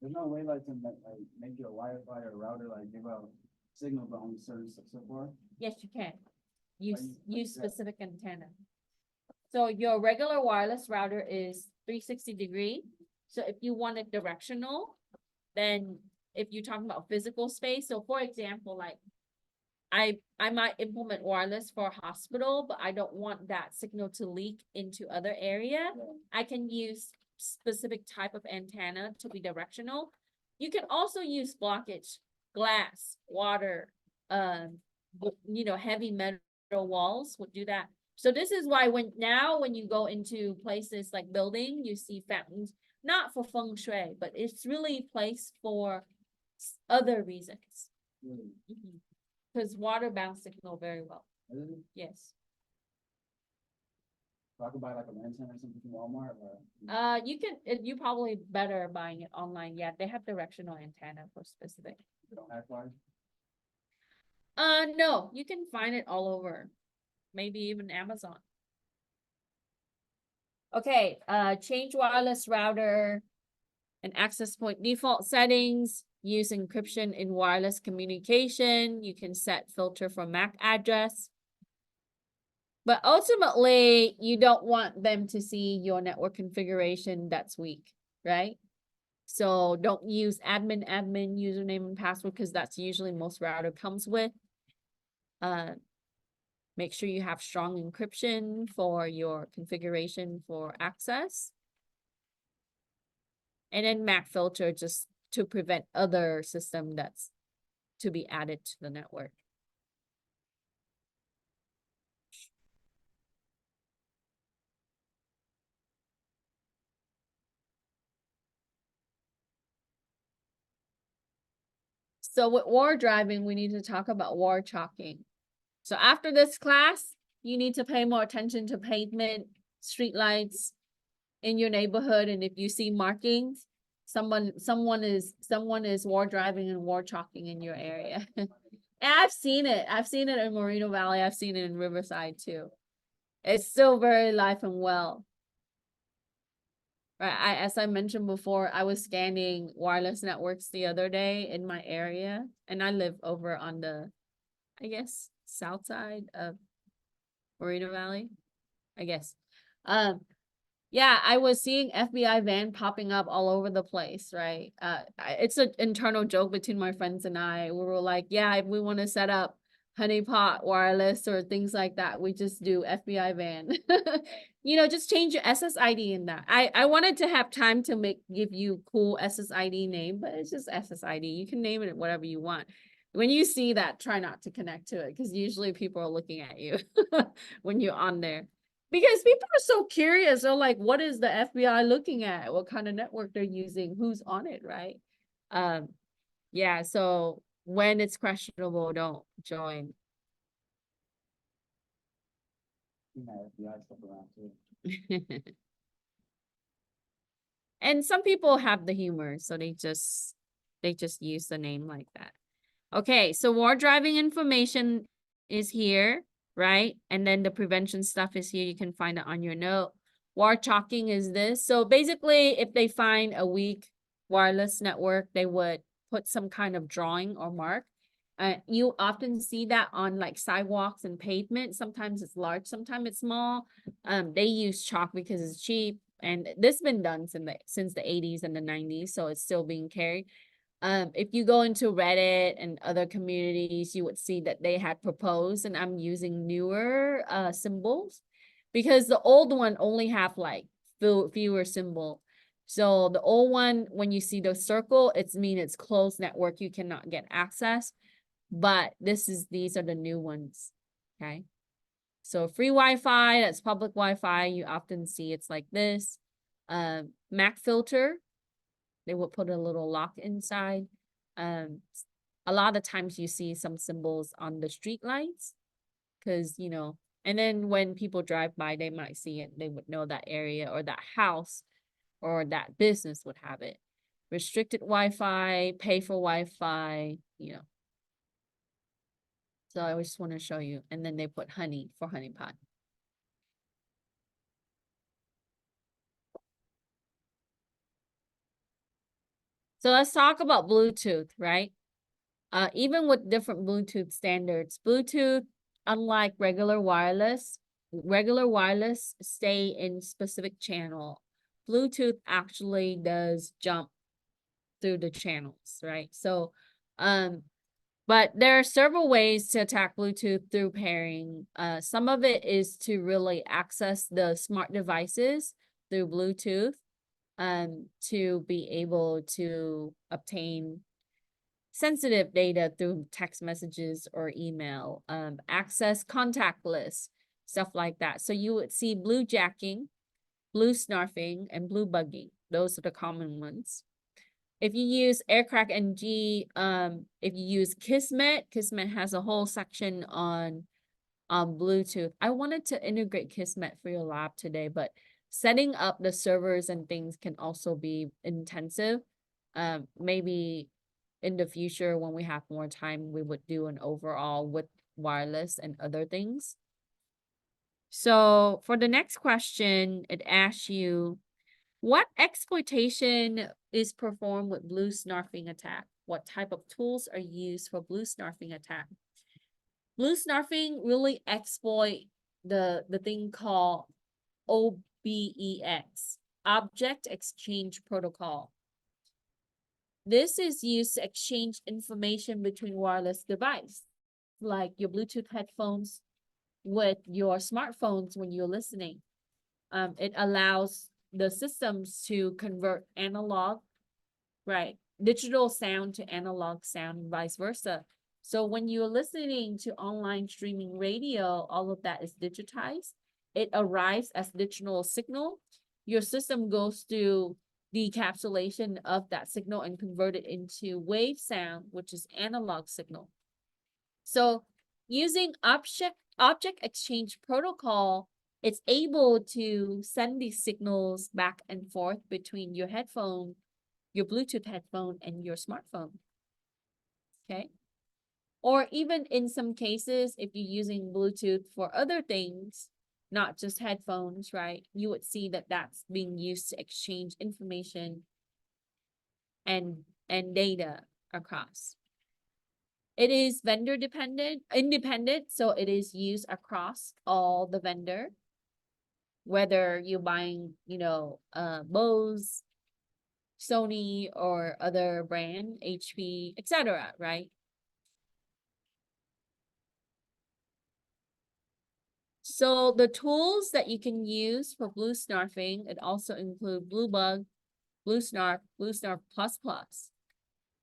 There's no way like to make your Wi-Fi or router like give out signal but only certain support. Yes, you can. Use specific antenna. So your regular wireless router is 360-degree. So if you want it directional, then if you're talking about physical space, so for example, like I might implement wireless for a hospital, but I don't want that signal to leak into other area. I can use specific type of antenna to be directional. You can also use blockage glass, water, heavy metal walls would do that. So this is why when you go into places like building, you see fountains, not for feng shui, but it's really placed for other reasons. Really? Because water bounce signal very well. Really? Yes. So I could buy like a lantern or something from Walmart or? You probably better buying it online. Yeah, they have directional antenna for specific. They don't act wise? No, you can find it all over. Maybe even Amazon. Okay, change wireless router and access point default settings. Use encryption in wireless communication. You can set filter for MAC address. But ultimately, you don't want them to see your network configuration that's weak, right? So don't use admin username and password because that's usually most router comes with. Make sure you have strong encryption for your configuration for access. And then MAC filter just to prevent other system that's to be added to the network. So with war driving, we need to talk about war chalking. So after this class, you need to pay more attention to pavement, street lights in your neighborhood. And if you see markings, someone is war driving and war chalking in your area. And I've seen it. I've seen it in Moreno Valley. I've seen it in Riverside too. It's still very alive and well. Right. As I mentioned before, I was scanning wireless networks the other day in my area, and I live over on the, I guess, south side of Moreno Valley, I guess. Yeah, I was seeing FBI van popping up all over the place, right? It's an internal joke between my friends and I. We were like, yeah, if we want to set up honeypot wireless or things like that, we just do FBI van. Just change your SSID in that. I wanted to have time to give you cool SSID name, but it's just SSID. You can name it whatever you want. When you see that, try not to connect to it because usually people are looking at you when you're on there. Because people are so curious. They're like, what is the FBI looking at? What kind of network they're using? Who's on it, right? Yeah, so when it's questionable, don't join. Yeah, FBI stuff around too. And some people have the humor, so they just use the name like that. Okay, so war driving information is here, right? And then the prevention stuff is here. You can find it on your note. War chalking is this. So basically, if they find a weak wireless network, they would put some kind of drawing or mark. You often see that on like sidewalks and pavement. Sometimes it's large, sometimes it's small. They use chalk because it's cheap. And this has been done since the 80s and the 90s, so it's still being carried. If you go into Reddit and other communities, you would see that they had proposed, and I'm using newer symbols because the old one only have like fewer symbol. So the old one, when you see the circle, it's closed network. You cannot get access. But these are the new ones. Okay. So free Wi-Fi, that's public Wi-Fi. You often see it's like this. MAC filter, they will put a little lock inside. A lot of times you see some symbols on the street lights because, and then when people drive by, they might see it. They would know that area or that house or that business would have it. Restricted Wi-Fi, pay for Wi-Fi, So I just want to show you. And then they put honey for honeypot. So let's talk about Bluetooth, right? Even with different Bluetooth standards, Bluetooth, unlike regular wireless stay in specific channel. Bluetooth actually does jump through the channels, right? So, but there are several ways to attack Bluetooth through pairing. Some of it is to really access the smart devices through Bluetooth, to be able to obtain sensitive data through text messages or email, access contact lists, stuff like that. So you would see blue jacking, blue snarfing, and blue bugging. Those are the common ones. If you use Aircrack NG, if you use Kismet, Kismet has a whole section on Bluetooth. I wanted to integrate Kismet for your lab today, but setting up the servers and things can also be intensive. Maybe in the future, when we have more time, we would do an overall with wireless and other things. So for the next question, it asks you, what exploitation is performed with blue snarfing attack? What type of tools are used for blue snarfing attack? Blue snarfing really exploit the thing called OBEX, Object Exchange Protocol. This is used to exchange information between wireless devices, like your Bluetooth headphones with your smartphones when you're listening. It allows the systems to convert analog, right, digital sound to analog sound and vice versa. So when you're listening to online streaming radio, all of that is digitized. It arrives as digital signal. Your system goes through decapsulation of that signal and convert it into wave sound, which is analog signal. So using object exchange protocol, it's able to send these signals back and forth between your headphone, your Bluetooth headphone, and your smartphone. Okay. Or even in some cases, if you're using Bluetooth for other things, not just headphones, right? You would see that that's being used to exchange information and data across. It is vendor independent, so it is used across all the vendor, whether you're buying, Bose, Sony, or other brand, HP, etc., right? So the tools that you can use for blue snarfing, it also include Blue Bug, Blue Snarf Plus Plus,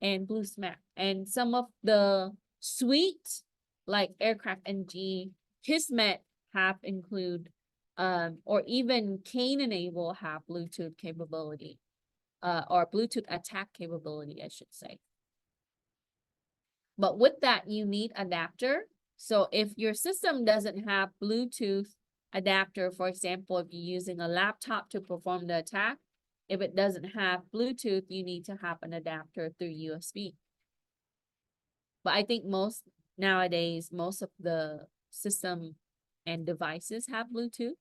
and Blue Smack. And some of the suite, like Aircraft NG, Kismet have include, or even Cane Enable have Bluetooth capability, or Bluetooth attack capability, I should say. But with that, you need adapter. So if your system doesn't have Bluetooth adapter, for example, if you're using a laptop to perform the attack, if it doesn't have Bluetooth, you need to have an adapter through USB. But I think nowadays, most of the system and devices have Bluetooth.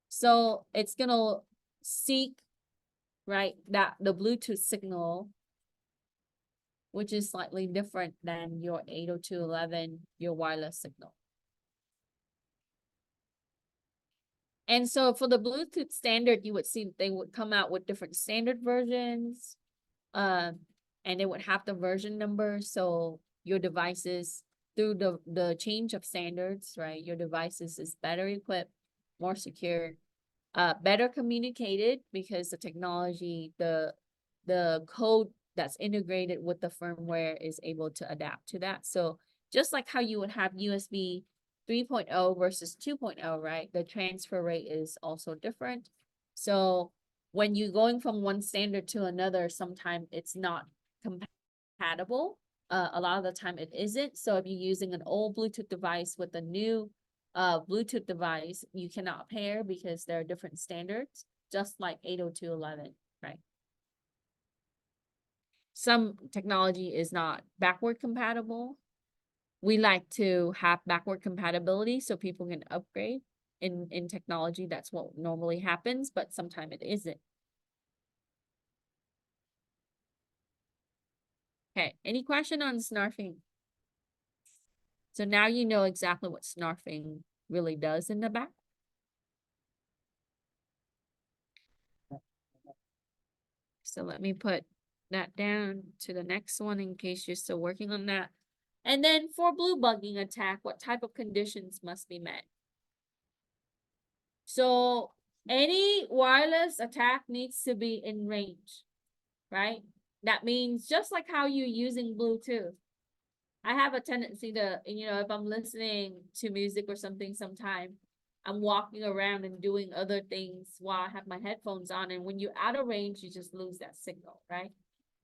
So it's gonna seek, right, that the Bluetooth signal, which is slightly different than your 802.11, your wireless signal. And so for the Bluetooth standard, you would see they would come out with different standard versions, and it would have the version number. So your devices, through the change of standards, right, your devices is better equipped, more secure, better communicated, because the technology, the code that's integrated with the firmware is able to adapt to that. So just like how you would have USB 3.0 versus 2.0, right? The transfer rate is also different. So when you're going from one standard to another, sometimes it's not compatible. A lot of the time it isn't. So if you're using an old Bluetooth device with a new Bluetooth device, you cannot pair because there are different standards, just like 802.11, right? Some technology is not backward compatible. We like to have backward compatibility so people can upgrade in technology. That's what normally happens, but sometimes it isn't. Okay, any question on snarfing? So now you know exactly what snarfing really does in the back. So let me put that down to the next one in case you're still working on that. And then for blue bugging attack, what type of conditions must be met? So any wireless attack needs to be in range, right? That means just like how you're using Bluetooth. I have a tendency to, if I'm listening to music or something sometime, I'm walking around and doing other things while I have my headphones on. And when you're out of range, you just lose that signal, right?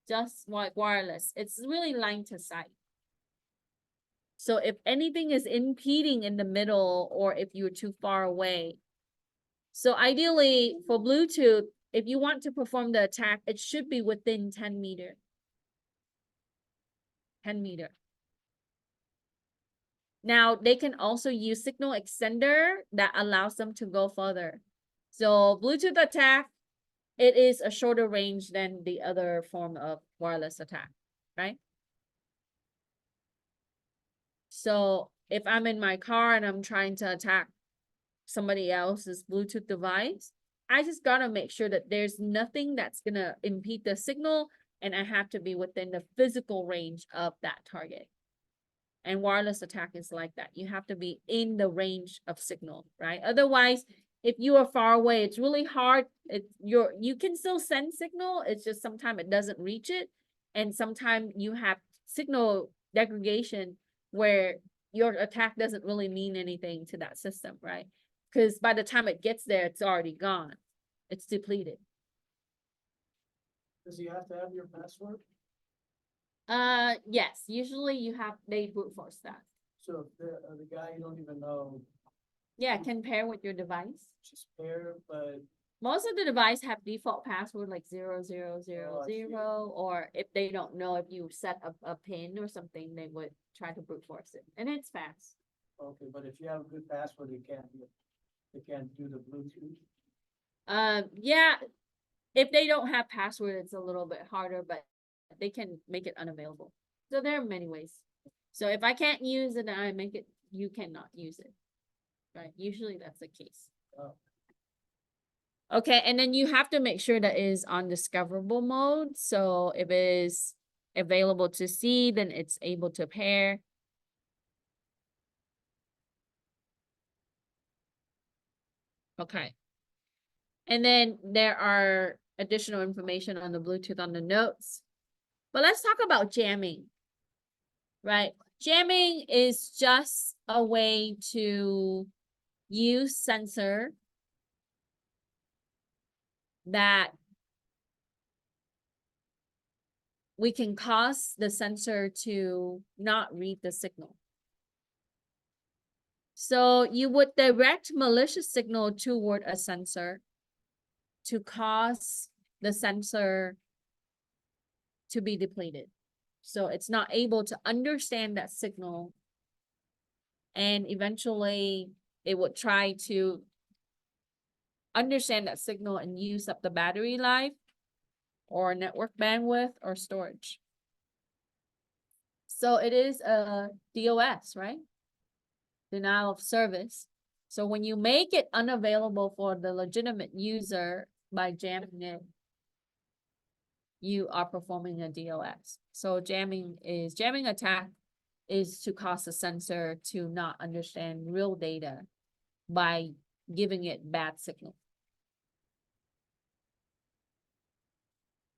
Just like wireless. It's really line to sight. So if anything is impeding in the middle or if you're too far away. So ideally for Bluetooth, if you want to perform the attack, it should be within 10 meter. 10 meter. Now they can also use signal extender that allows them to go further. So Bluetooth attack, it is a shorter range than the other form of wireless attack, right? So if I'm in my car and I'm trying to attack somebody else's Bluetooth device, I just gotta make sure that there's nothing that's gonna impede the signal, and I have to be within the physical range of that target. And wireless attack is like that. You have to be in the range of signal, right? Otherwise, if you are far away, it's really hard. You can still send signal. It's just sometimes it doesn't reach it. And sometimes you have signal degradation where your attack doesn't really mean anything to that system, right? Because by the time it gets there, it's already gone. It's depleted. Does he have to have your password? Yes. Usually they brute force that. So if the guy you don't even know, Yeah, can pair with your device. just pair, but Most of the device have default password like 0000, Oh, I see. or if they don't know, if you set a pin or something, they would try to brute force it, and it's fast. okay, but if you have a good password, it can't do the Bluetooth. Yeah, if they don't have password, it's a little bit harder, but they can make it unavailable. So there are many ways. So if I can't use it, I make it, you cannot use it. Right? Usually that's the case. Oh. Okay, and then you have to make sure that it is on discoverable mode. So if it is available to see, then it's able to pair. Okay. And then there are additional information on the Bluetooth on the notes. But let's talk about jamming, right? Jamming is just a way to use sensor that we can cause the sensor to not read the signal. So you would direct malicious signal toward a sensor to cause the sensor to be depleted. So it's not able to understand that signal, and eventually it would try to understand that signal and use up the battery life or network bandwidth or storage. So it is a DOS, right? Denial of service. So when you make it unavailable for the legitimate user by jamming it, you are performing a DOS. So jamming attack is to cause a sensor to not understand real data by giving it bad signal.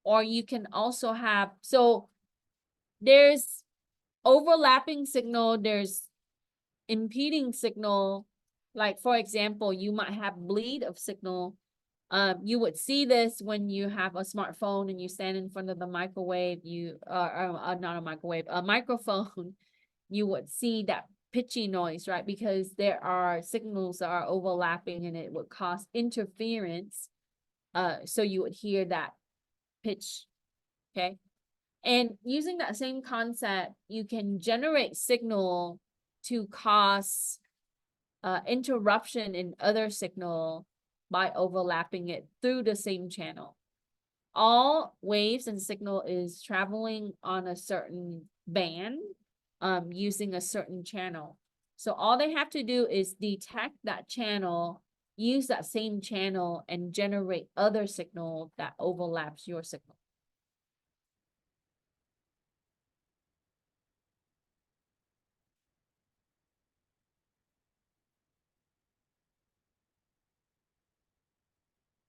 Or you can also have, so there's overlapping signal, there's impeding signal. Like for example, you might have bleed of signal. You would see this when you have a smartphone and you stand in front of the microwave, not a microwave, a microphone, you would see that pitchy noise, right? Because there are signals that are overlapping and it would cause interference. So you would hear that pitch, okay? And using that same concept, you can generate signal to cause interruption in other signal by overlapping it through the same channel. All waves and signal is traveling on a certain band using a certain channel. So all they have to do is detect that channel, use that same channel, and generate other signal that overlaps your signal.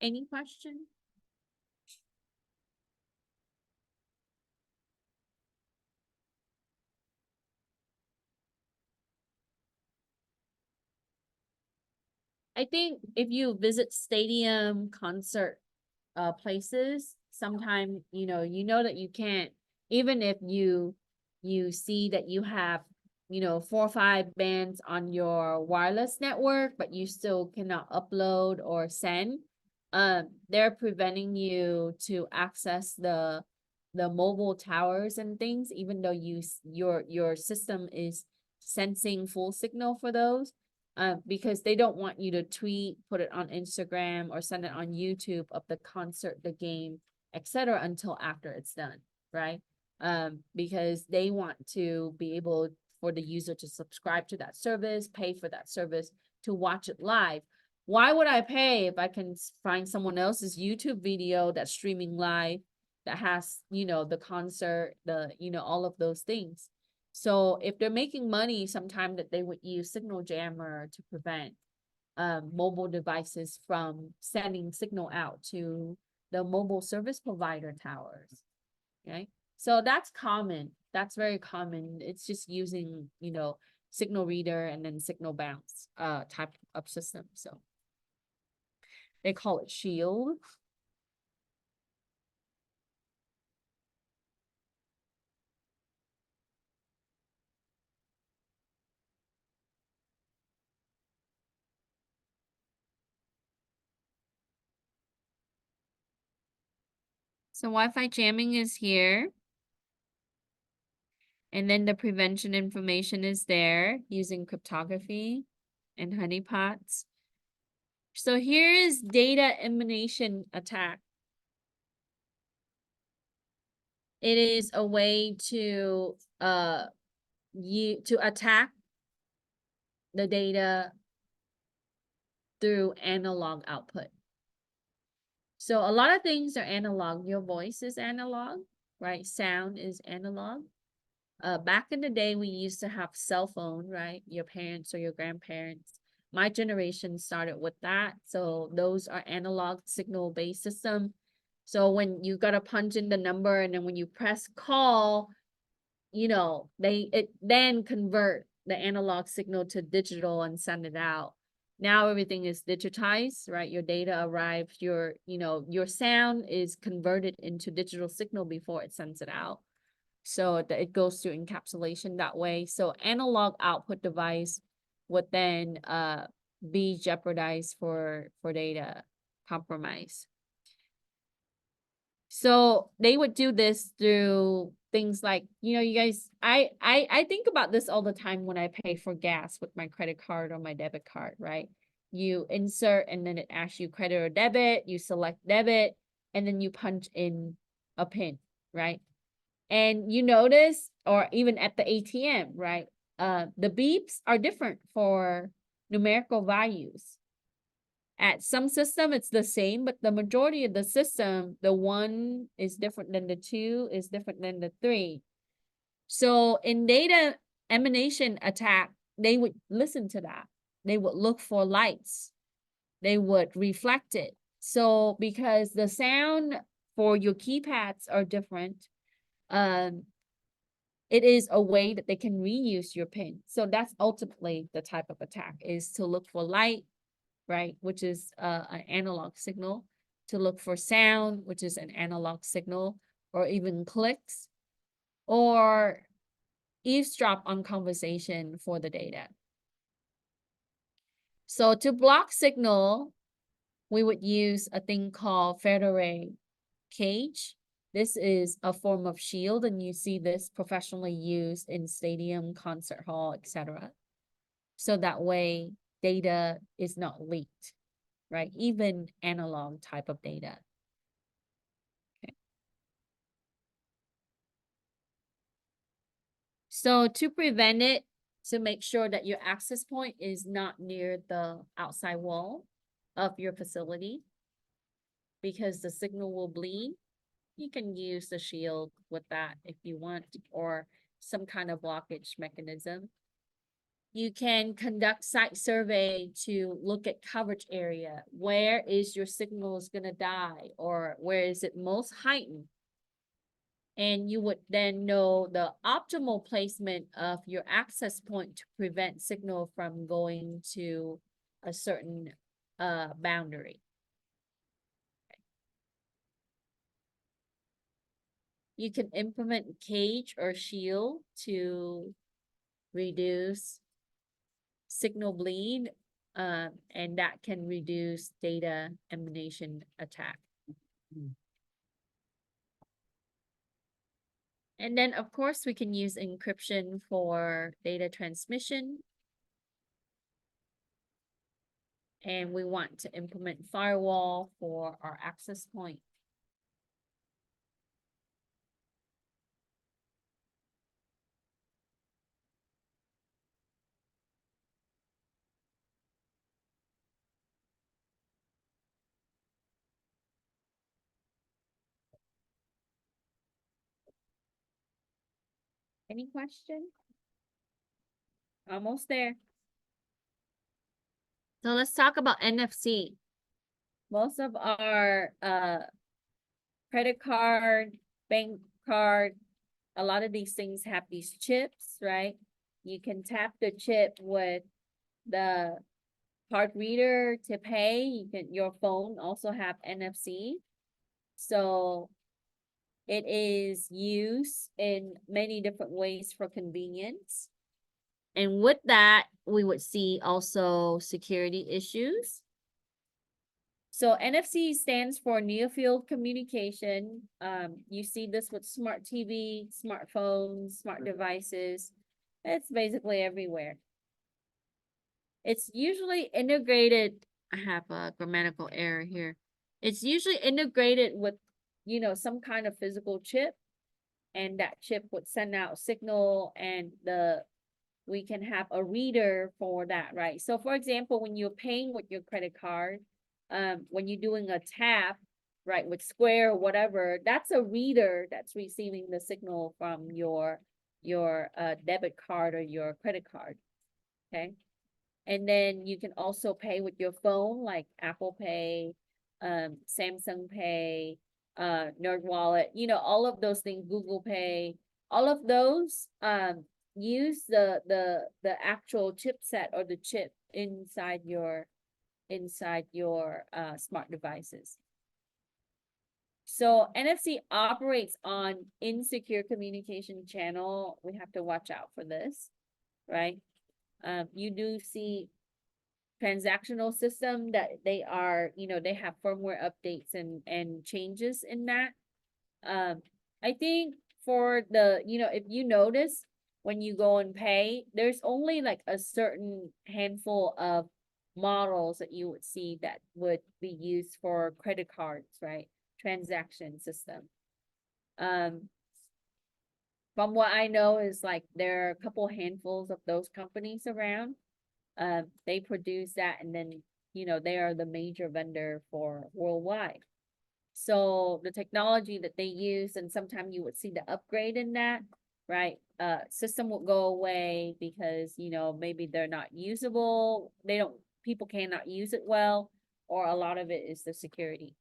Any question? I think if you visit stadium concert places, sometime, you know that you can't, even if you see that you have, 4 or 5 bands on your wireless network, but you still cannot upload or send. They're preventing you to access the mobile towers and things, even though your system is sensing full signal for those. Because they don't want you to tweet, put it on Instagram, or send it on YouTube of the concert, the game, etc., until after it's done, right? Because they want to be able for the user to subscribe to that service, pay for that service to watch it live. Why would I pay if I can find someone else's YouTube video that's streaming live that has, the concert, all of those things? So if they're making money, sometime that they would use signal jammer to prevent mobile devices from sending signal out to the mobile service provider towers. Okay, so that's common. That's very common. It's just using, signal reader and then signal bounce type of system. So they call it shield. So Wi-Fi jamming is here. And then the prevention information is there using cryptography and honeypots. So here is data emanation attack. It is a way to attack the data through analog output. So a lot of things are analog. Your voice is analog, right? Sound is analog. Back in the day, we used to have cell phone, right? Your parents or your grandparents. My generation started with that. So those are analog signal-based system. So when you gotta punch in the number and then when you press call, it then convert the analog signal to digital and send it out. Now everything is digitized, right? Your data arrives, your sound is converted into digital signal before it sends it out. So it goes through encapsulation that way. So analog output device would then be jeopardized for data compromise. So they would do this through things like, you guys, I think about this all the time when I pay for gas with my credit card or my debit card, right? You insert and then it asks you credit or debit, you select debit, and then you punch in a PIN, right? And you notice, or even at the ATM, right? The beeps are different for numerical values. At some system, it's the same, but the majority of the system, the 1 is different than the 2, is different than the 3. So in data emanation attack, they would listen to that. They would look for lights. They would reflect it. So because the sound for your keypads are different, it is a way that they can reuse your PIN. So that's ultimately the type of attack, is to look for light, right, which is an analog signal, to look for sound, which is an analog signal, or even clicks, or eavesdrop on conversation for the data. So to block signal, we would use a thing called Faraday cage. This is a form of shield, and you see this professionally used in stadium, concert hall, etc. So that way data is not leaked, right? Even analog type of data. Okay. So to prevent it, to make sure that your access point is not near the outside wall of your facility, because the signal will bleed, you can use the shield with that if you want, or some kind of blockage mechanism. You can conduct site survey to look at coverage area. Where is your signal is going to die, or where is it most heightened? And you would then know the optimal placement of your access point to prevent signal from going to a certain boundary. You can implement cage or shield to reduce signal bleed, and that can reduce data emanation attack. And then, of course, we can use encryption for data transmission. And we want to implement firewall for our access point. Any question? Almost there. So let's talk about NFC. Most of our credit card, bank card, a lot of these things have these chips, right? You can tap the chip with the card reader to pay. Your phone also have NFC. So it is used in many different ways for convenience. And with that, we would see also security issues. So NFC stands for near field communication. You see this with smart TV, smartphones, smart devices. It's basically everywhere. It's usually integrated. I have a grammatical error here. It's usually integrated with, some kind of physical chip, and that chip would send out signal, and we can have a reader for that, right? So for example, when you're paying with your credit card, when you're doing a tap, right, with Square or whatever, that's a reader that's receiving the signal from your debit card or your credit card, okay? And then you can also pay with your phone, like Apple Pay, Samsung Pay, NerdWallet, all of those things, Google Pay, all of those use the actual chipset or the chip inside your smart devices. So NFC operates on insecure communication channel. We have to watch out for this, right? You do see transactional system that they are, they have firmware updates and changes in that. I think for the, if you notice when you go and pay, there's only like a certain handful of models that you would see that would be used for credit cards, right? Transaction system. From what I know is like there are a couple handfuls of those companies around. They produce that, and then, they are the major vendor for worldwide. So the technology that they use, and sometimes you would see the upgrade in that, right? System will go away because, maybe they're not usable. People cannot use it well, or a lot of it is the security.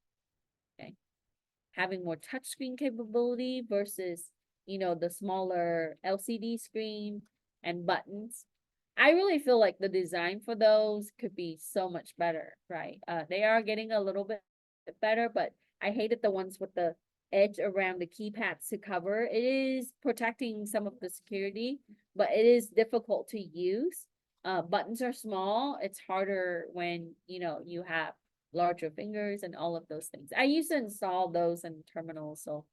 Okay. Having more touchscreen capability versus, the smaller LCD screen and buttons. I really feel like the design for those could be so much better, right? They are getting a little bit better, but I hated the ones with the edge around the keypads to cover. It is protecting some of the security, but it is difficult to use. Buttons are small. It's harder when, you have larger fingers and all of those things. I used to install those in terminals, so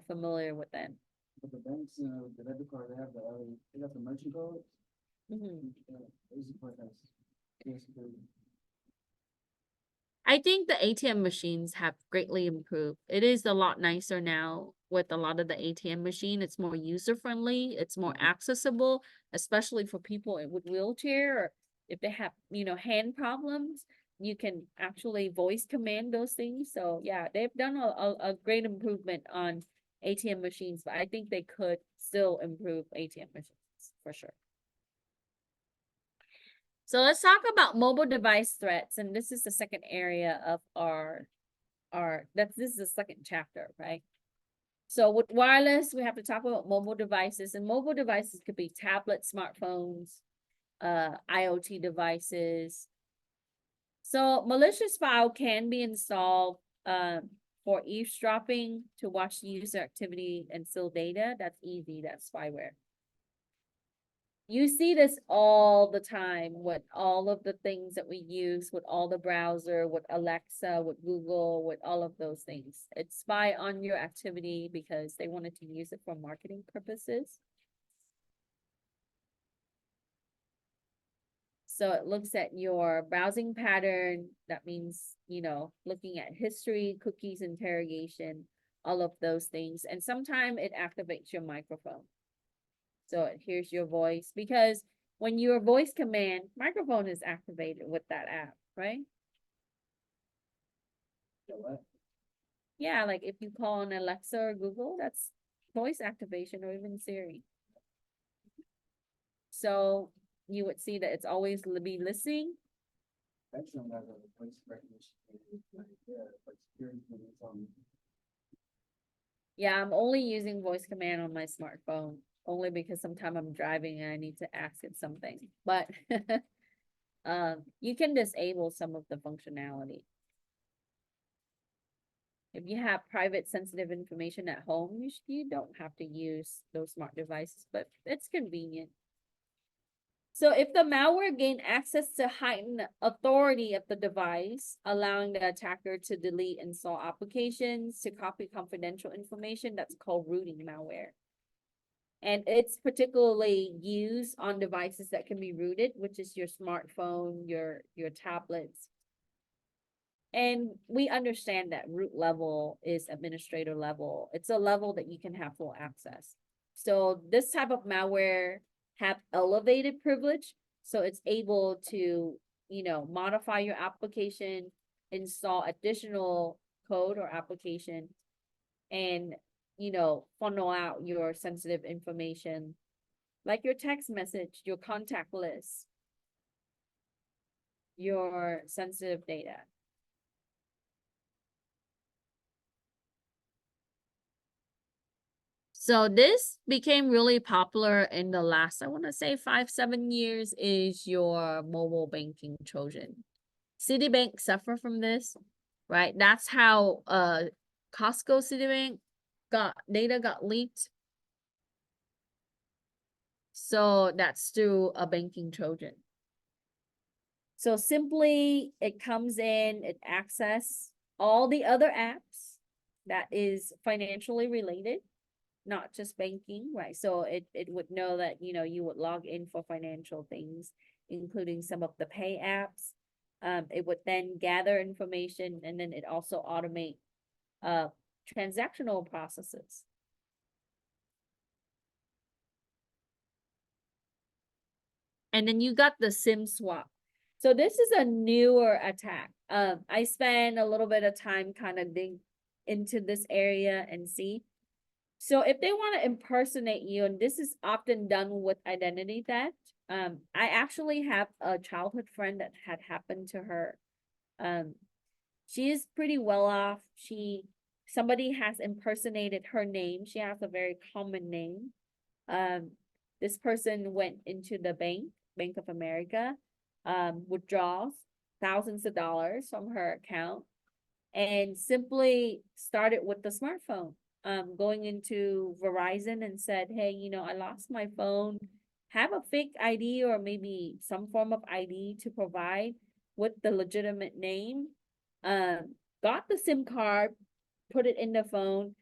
familiar with them. But the banks, the debit card, they got the merchant code. They support that. I think the ATM machines have greatly improved. It is a lot nicer now with a lot of the ATM machine. It's more user friendly. It's more accessible, especially for people with wheelchair, or if they have, hand problems. You can actually voice command those things. So yeah, they've done a great improvement on ATM machines, but I think they could still improve ATM machines for sure. So let's talk about mobile device threats, and this is the second area of this is the second chapter, right? So with wireless, we have to talk about mobile devices, and mobile devices could be tablets, smartphones, IoT devices. So malicious file can be installed for eavesdropping to watch user activity and steal data. That's easy. That's spyware. You see this all the time with all of the things that we use, with all the browser, with Alexa, with Google, with all of those things. It's spy on your activity because they wanted to use it for marketing purposes. So it looks at your browsing pattern. That means, looking at history, cookies, interrogation, all of those things. And sometimes it activates your microphone. So it hears your voice because when your voice command, microphone is activated with that app, right? Yeah, like if you call on Alexa or Google, that's voice activation, or even Siri. So you would see that it's always be listening. Yeah, I'm only using voice command on my smartphone, only because sometimes I'm driving and I need to ask it something. But you can disable some of the functionality. If you have private sensitive information at home, you don't have to use those smart devices, but it's convenient. So if the malware gained access to heightened authority of the device, allowing the attacker to delete and install applications, to copy confidential information, that's called rooting malware. And it's particularly used on devices that can be rooted, which is your smartphone, your tablets. And we understand that root level is administrator level. It's a level that you can have full access. So this type of malware have elevated privilege. So it's able to, modify your application, install additional code or application, and, funnel out your sensitive information, like your text message, your contact list, your sensitive data. So this became really popular in the last, I want to say 5-7 years, is your mobile banking Trojan. Citibank suffer from this, right? That's how Costco Citibank data got leaked. So that's through a banking Trojan. So simply it comes in, it access all the other apps that is financially related, not just banking, right? So it would know that, you would log in for financial things, including some of the pay apps. It would then gather information, and then it also automate transactional processes. And then you got the SIM swap. So this is a newer attack. I spent a little bit of time kind of dig into this area and see. So if they want to impersonate you, and this is often done with identity theft, I actually have a childhood friend that had happened to her. She is pretty well off. Somebody has impersonated her name. She has a very common name. This person went into the Bank of America, withdraws thousands of dollars from her account, and simply started with the smartphone. Going into Verizon and said, hey, I lost my phone. Have a fake ID or maybe some form of ID to provide with the legitimate name. Got the SIM card, put it in the phone.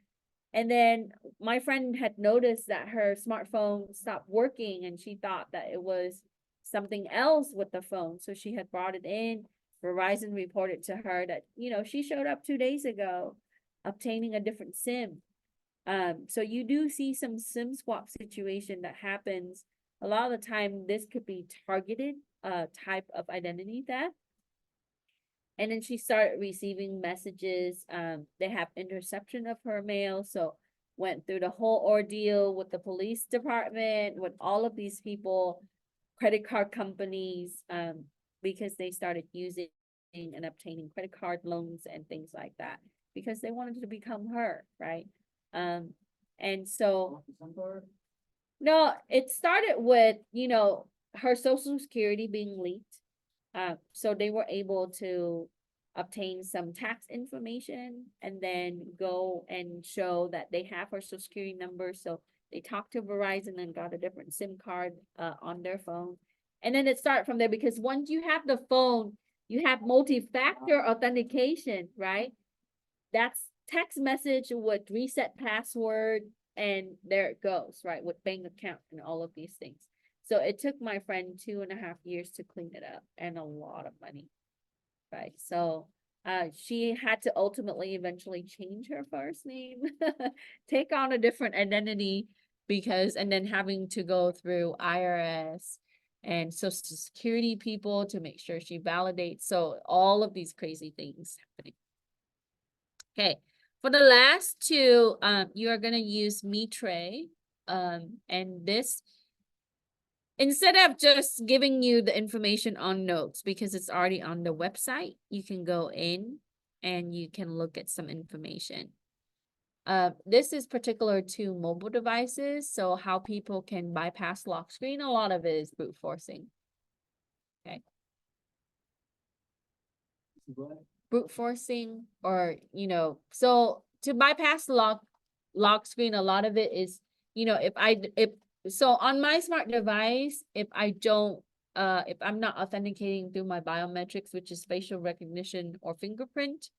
And then my friend had noticed that her smartphone stopped working, and she thought that it was something else with the phone. So she had brought it in. Verizon reported to her that, she showed up 2 days ago obtaining a different SIM. So you do see some SIM swap situation that happens. A lot of the time, this could be targeted type of identity theft. And then she started receiving messages. They have interception of her mail. So went through the whole ordeal with the police department, with all of these people, credit card companies, because they started using and obtaining credit card loans and things like that, because they wanted to become her, right? And so, no, it started with, her social security being leaked. So they were able to obtain some tax information and then go and show that they have her social security number. So they talked to Verizon and got a different SIM card on their phone. And then it started from there because once you have the phone, you have multi-factor authentication, right? That's text message with reset password, and there it goes, right? With bank account and all of these things. So it took my friend 2.5 years to clean it up and a lot of money, right? So she had to ultimately eventually change her first name, take on a different identity because, and then having to go through IRS and Social Security people to make sure she validates. So all of these crazy things happening. Okay, for the last two, you are gonna use Mitre, and this, instead of just giving you the information on notes, because it's already on the website, you can go in and you can look at some information. This is particular to mobile devices, so how people can bypass lock screen, a lot of it is brute forcing. Okay. Brute forcing, or so to bypass lock screen, a lot of it is, if so on my smart device, if I'm not authenticating through my biometrics, which is facial recognition or fingerprint,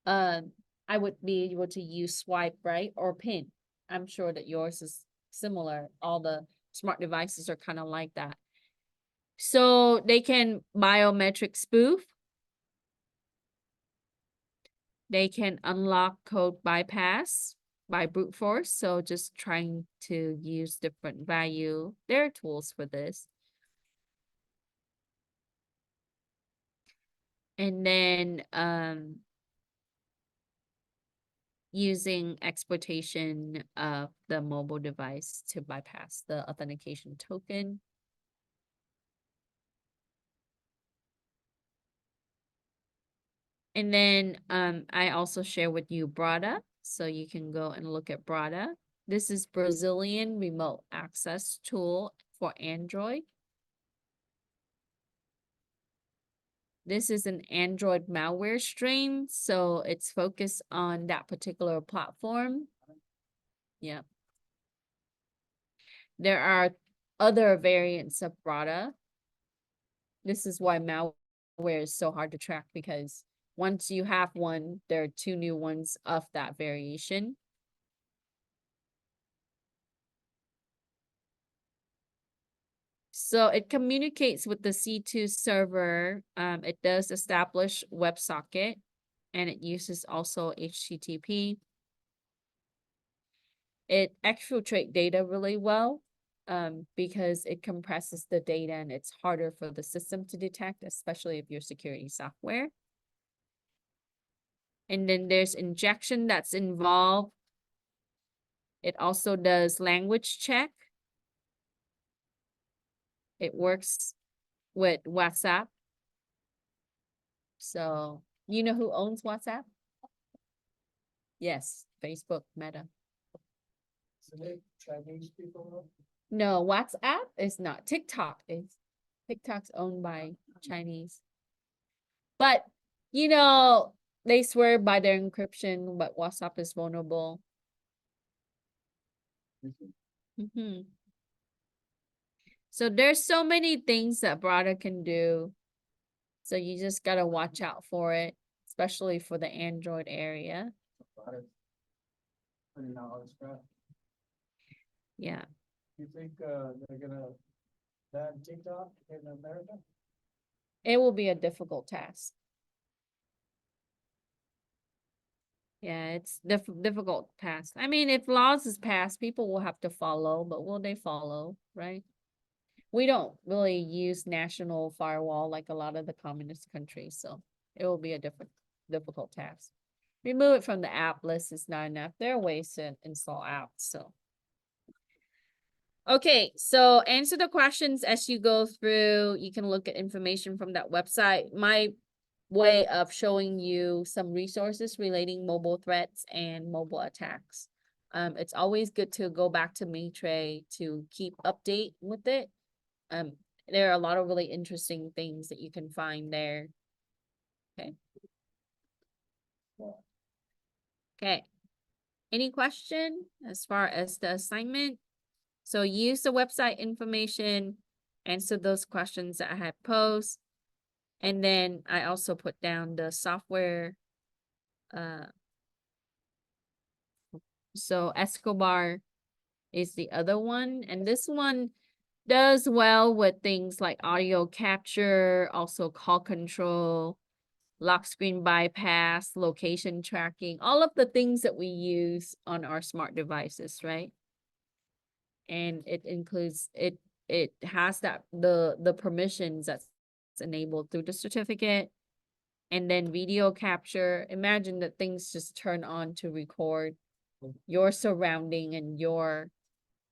I would be able to use swipe, right, or pin. I'm sure that yours is similar. All the smart devices are kind of like that. So they can biometric spoof. They can unlock code bypass by brute force. So just trying to use different value. There are tools for this. And then using exploitation of the mobile device to bypass the authentication token. And then I also share with you Brada, so you can go and look at Brada. This is Brazilian remote access tool for Android. This is an Android malware strain, so it's focused on that particular platform. Yeah. There are other variants of Brada. This is why malware is so hard to track, because once you have one, there are 2 new ones of that variation. So it communicates with the C2 server. It does establish WebSocket, and it uses also HTTP. It exfiltrates data really well because it compresses the data and it's harder for the system to detect, especially if you're security software. And then there's injection that's involved. It also does language check. It works with WhatsApp. So, you know who owns WhatsApp? Yes, Facebook, Meta. So they Chinese people? No, WhatsApp is not. TikTok is. TikTok's owned by Chinese. But, they swear by their encryption, but WhatsApp is vulnerable. So there's so many things that Brada can do. So you just gotta watch out for it, especially for the Android area. Putting out all this crap. Yeah. You think they're gonna ban TikTok in America? It will be a difficult task. Yeah, it's difficult task. I mean, if laws is passed, people will have to follow, but will they follow, right? We don't really use national firewall like a lot of the communist countries, so it will be a difficult task. Remove it from the app list is not enough. There are ways to install apps, so. Okay, so answer the questions as you go through. You can look at information from that website. My way of showing you some resources relating mobile threats and mobile attacks. It's always good to go back to Mitre to keep update with it. there are a lot of really interesting things that you can find there. Okay. Okay. Any question as far as the assignment? So use the website information, answer those questions that I had posed. And then I also put down the software. So Escobar is the other one. And this one does well with things like audio capture, also call control, lock screen bypass, location tracking, all of the things that we use on our smart devices, right? And it includes it has that the permissions that's enabled through the certificate, and then video capture. Imagine that things just turn on to record your surrounding and your,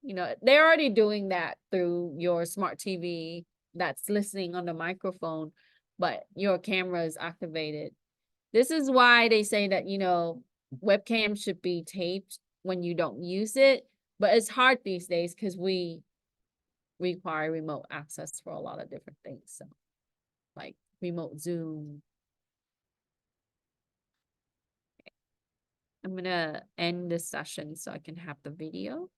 they're already doing that through your smart TV that's listening on the microphone, but your camera is activated. This is why they say that, webcam should be taped when you don't use it, but it's hard these days because we require remote access for a lot of different things. So like remote Zoom. I'm gonna end this session so I can have the video.